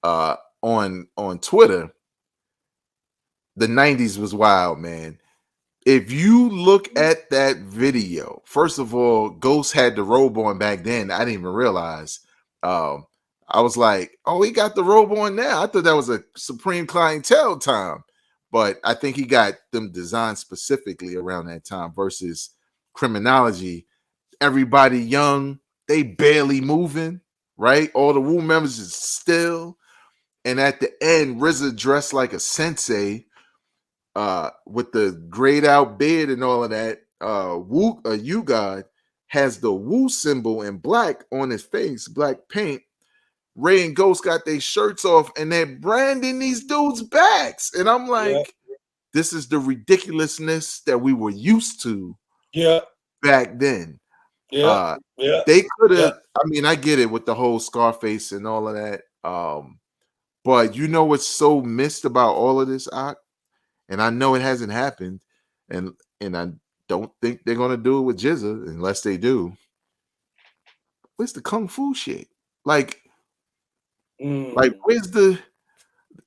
[SPEAKER 1] On Twitter, the 90s was wild, man. If you look at that video, first of all, Ghost had the robe on back then. I didn't even realize. Um, I was like, oh, he got the robe on now. I thought that was a Supreme Clientele time. But I think he got them designed specifically around that time versus criminology. Everybody young, they barely moving. right? All the Wu members is still, and at the end, RZA dressed like a sensei, with the grayed out beard and all of that. You God has the Wu symbol in black on his face, black paint. Ray and Ghost got their shirts off and they're branding these dudes' backs. And I'm
[SPEAKER 2] Yeah.
[SPEAKER 1] like, this is the ridiculousness that we were used to
[SPEAKER 2] Yeah.
[SPEAKER 1] back then.
[SPEAKER 2] Yeah. Yeah.
[SPEAKER 1] They could
[SPEAKER 2] Yeah.
[SPEAKER 1] have, I mean, I get it with the whole Scarface and all of that. But you know what's so missed about all of this, Ak? And I know it hasn't happened, and I don't think they're gonna do it with Jizza unless they do. Where's the kung fu shit? Like where's the?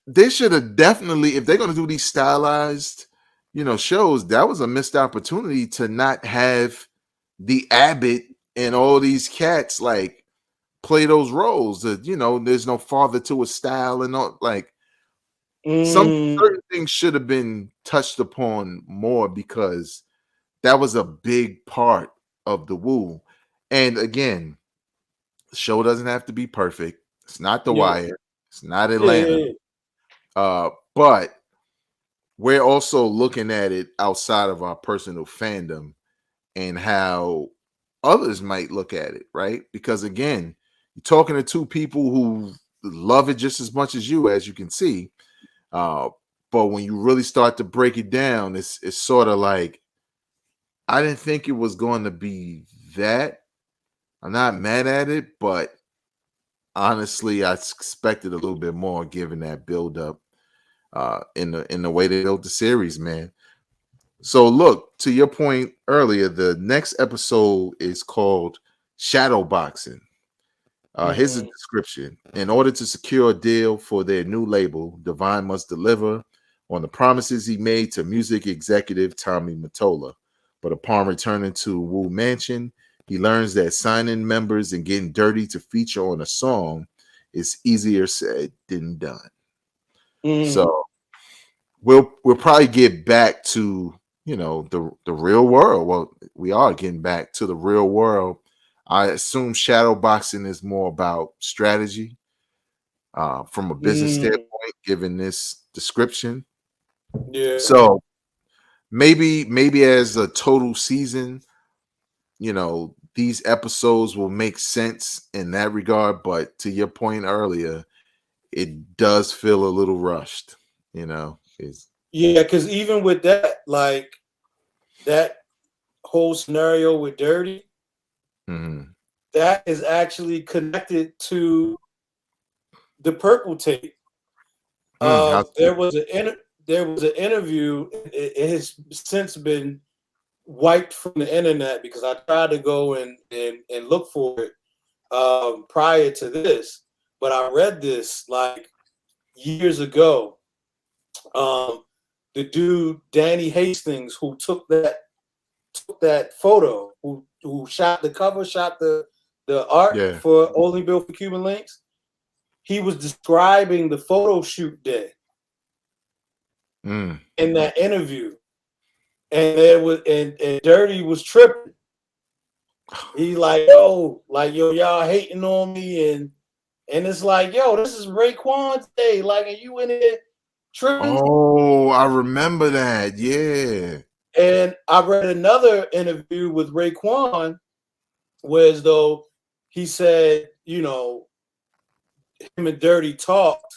[SPEAKER 1] They should have definitely, if they're gonna do these stylized, shows, that was a missed opportunity to not have the Abbott and all these cats like play those roles. That there's no father to a style and all like. Some certain things should have been touched upon more because that was a big part of the Wu. And again, the show doesn't have to be perfect. It's not The
[SPEAKER 2] Yeah.
[SPEAKER 1] Wire. It's not
[SPEAKER 2] Yeah.
[SPEAKER 1] Atlanta. But we're also looking at it outside of our personal fandom and how others might look at it, right? Because again, you're talking to two people who love it just as much as you can see. But when you really start to break it down, it's sort of like, I didn't think it was going to be that. I'm not mad at it, but honestly, I expected a little bit more given that build up in the way they built the series, man. So look, to your point earlier, the next episode is called Shadow Boxing. Here's a description. In order to secure a deal for their new label, Divine must deliver on the promises he made to music executive Tommy Mottola. But upon returning to Wu Mansion, he learns that signing members and getting dirty to feature on a song is easier said than done. So we'll probably get back to the real world. Well, we are getting back to the real world. I assume shadow boxing is more about strategy from a business standpoint, given this description.
[SPEAKER 2] Yeah.
[SPEAKER 1] So maybe as a total season, these episodes will make sense in that regard. But to your point earlier, it does feel a little rushed.
[SPEAKER 2] Yeah, because even with that, like that whole scenario with Dirty, that is actually connected to the Purple tape. There was an interview. It has since been wiped from the internet because I tried to go and look for it prior to this, but I read this like years ago. The dude Danny Hastings, who took that photo, who shot the cover, shot the art for Only Built for Cuban Links, he was describing the photo shoot day in that interview, and there was and Dirty was tripping. He like, yo, y'all hating on me, and it's like, yo, this is Raekwon's day, like, are you in here tripping?
[SPEAKER 1] Oh, I remember that. Yeah.
[SPEAKER 2] And I read another interview with Raekwon, where as though he said, him and Dirty talked,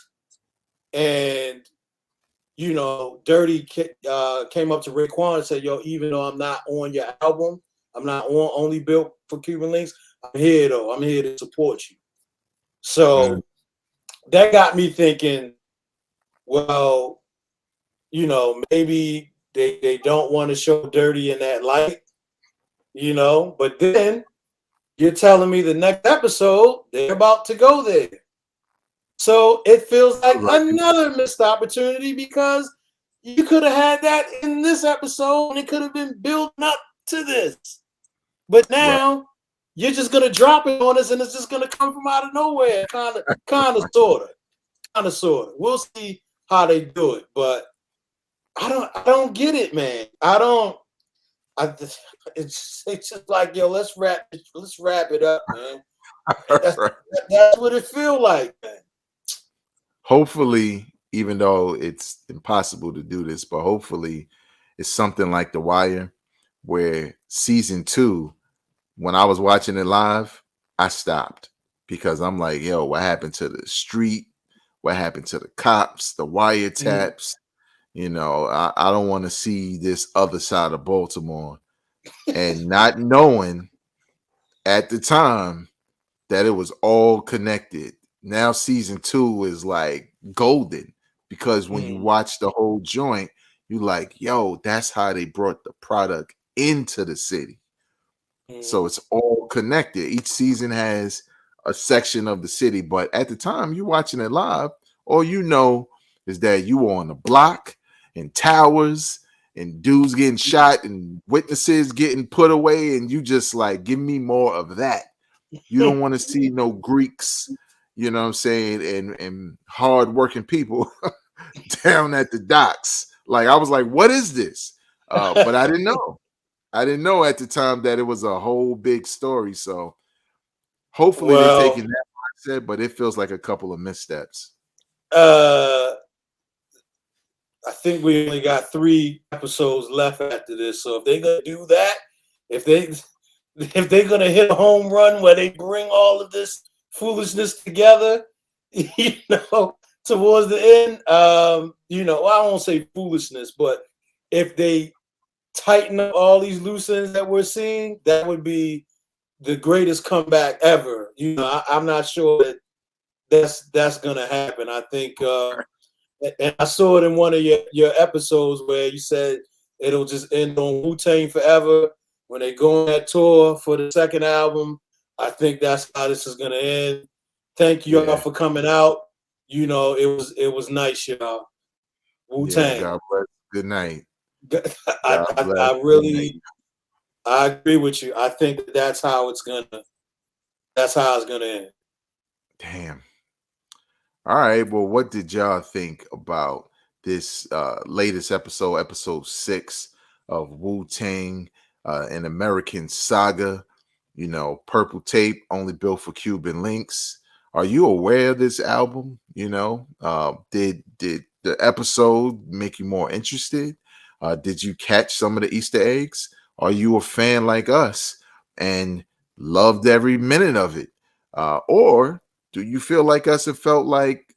[SPEAKER 2] and Dirty came up to Raekwon and said, yo, even though I'm not on your album, I'm not on Only Built for Cuban Links, I'm here though. I'm here to support you. So that got me thinking, well, maybe they don't want to show Dirty in that light, but then you're telling me the next episode they're about to go there. So it feels like another missed opportunity because you could have had that in this episode and it could have been building up to this. But now you're just gonna drop it on us and it's just gonna come from out of nowhere. Kind of, sorta. We'll see how they do it, but I don't get it, man. It's just like, yo, let's wrap it up, man. That's, that's what it feel like, man.
[SPEAKER 1] Hopefully, even though it's impossible to do this, but hopefully it's something like The Wire, where season 2, when I was watching it live, I stopped because I'm like, yo, what happened to the street? What happened to the cops, the wiretaps? I don't want to see this other side of Baltimore. And not knowing at the time that it was all connected. Now season 2 is like golden because when you watch the whole joint, you like, yo, that's how they brought the product into the city. So it's all connected. Each season has a section of the city, but at the time you're watching it live, all you know is that you were on the block and towers and dudes getting shot and witnesses getting put away, and you just like, give me more of that. You don't want to see no Greeks, you know what I'm saying, and hard-working people down at the docks. Like, I was like, what is this? But I didn't know. I didn't know at the time that it was a whole big story. So hopefully they're taking that mindset, but it feels like a couple of missteps.
[SPEAKER 2] I think we only got 3 episodes left after this. So if they're gonna do that, if they're gonna hit a home run where they bring all of this foolishness together, towards the end, well, I won't say foolishness, but if they tighten up all these loose ends that we're seeing, that would be the greatest comeback ever. I'm not sure that that's gonna happen. I think, and I saw it in one of your episodes where you said it'll just end on Wu-Tang forever when they go on that tour for the second album. I think that's how this is gonna end. Thank you all for coming out. It was nice, y'all. Wu-Tang.
[SPEAKER 1] God bless. Good night.
[SPEAKER 2] I agree with you. I think that's how it's gonna end.
[SPEAKER 1] Damn. All right. Well, what did y'all think about this latest episode 6 of Wu-Tang, an American Saga? Purple tape, only built for Cuban links. Are you aware of this album? Did the episode make you more interested? Did you catch some of the Easter eggs? Are you a fan like us and loved every minute of it? Or do you feel like us and felt like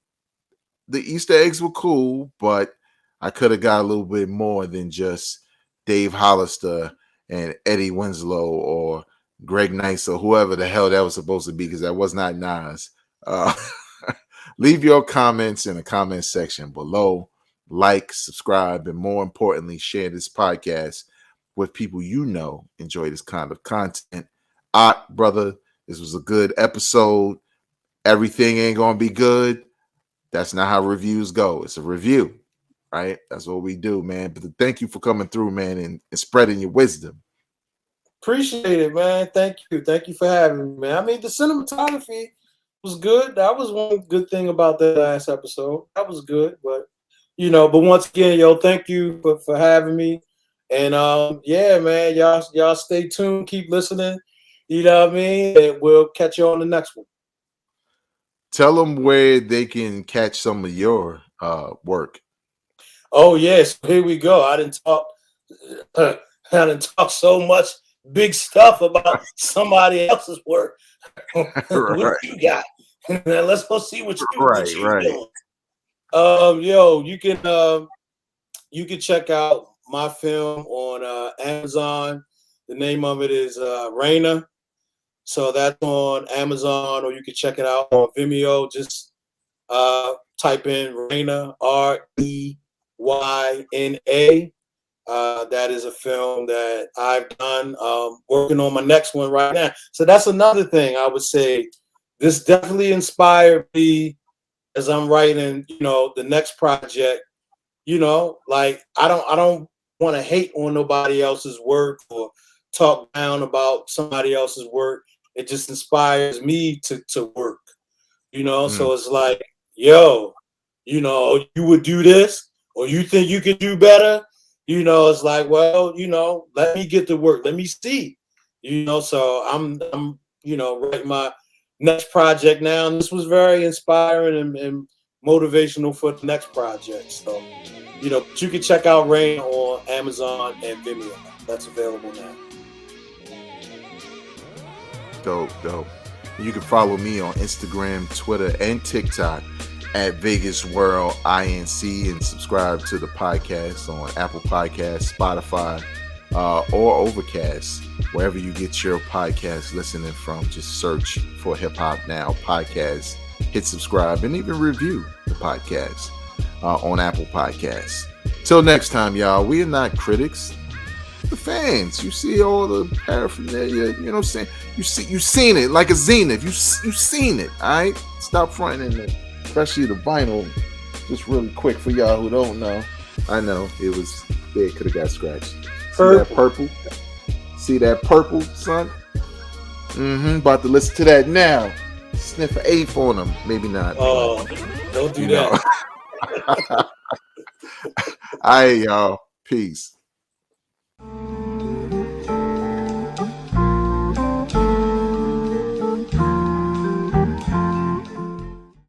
[SPEAKER 1] the Easter eggs were cool, but I could have got a little bit more than just Dave Hollister and Eddie Winslow or Greg Nice or whoever the hell that was supposed to be, because that was not Nas. Leave your comments in the comment section below. Like, subscribe, and more importantly, share this podcast with people enjoy this kind of content. Brother, this was a good episode. Everything ain't gonna be good. That's not how reviews go. It's a review, right? That's what we do, man. But thank you for coming through, man, and spreading your wisdom.
[SPEAKER 2] Appreciate it, man. Thank you. Thank you for having me, man. I mean, the cinematography was good. That was one good thing about that last episode. That was good. But once again, thank you for having me. And yeah, man, y'all stay tuned, keep listening. You know what I mean? And we'll catch you on the next one.
[SPEAKER 1] Tell them where they can catch some of your work.
[SPEAKER 2] Oh yes, here we go. I didn't talk so much big stuff about somebody else's work. What you got? Let's go see what you're doing. You can check out my film on Amazon. The name of it is Raina. So that's on Amazon, or you can check it out on Vimeo. Just type in Raina, Reyna. That is a film that I've done. Working on my next one right now. So that's another thing I would say. This definitely inspired me as I'm writing, the next project. Like I don't want to hate on nobody else's work or talk down about somebody else's work. It just inspires me to work. So it's like, yo, you would do this, or you think you could do better. It's like, well, let me get to work. Let me see. So I'm writing next project now. And this was very inspiring and motivational for the next project. So, you can check out Rain on Amazon and Vimeo. That's available now.
[SPEAKER 1] Dope. You can follow me on Instagram, Twitter, and TikTok at Vegas World INC, and subscribe to the podcast on Apple Podcasts, Spotify, or Overcast, wherever you get your podcast listening from. Just search for HipHopNow podcast, hit subscribe, and even review the podcast on Apple Podcasts. Till next time, y'all, we are not critics, the fans. You see all the paraphernalia, you know what I'm saying? You seen it like a zenith. You seen it, all right? Stop fronting it, especially the vinyl. Just really quick for y'all who don't know. I know it could have got scratched. See that purple? See that purple, son? About to listen to that now. Sniff an eighth on them. Maybe not.
[SPEAKER 2] Oh, don't do that.
[SPEAKER 1] All right, y'all. Peace.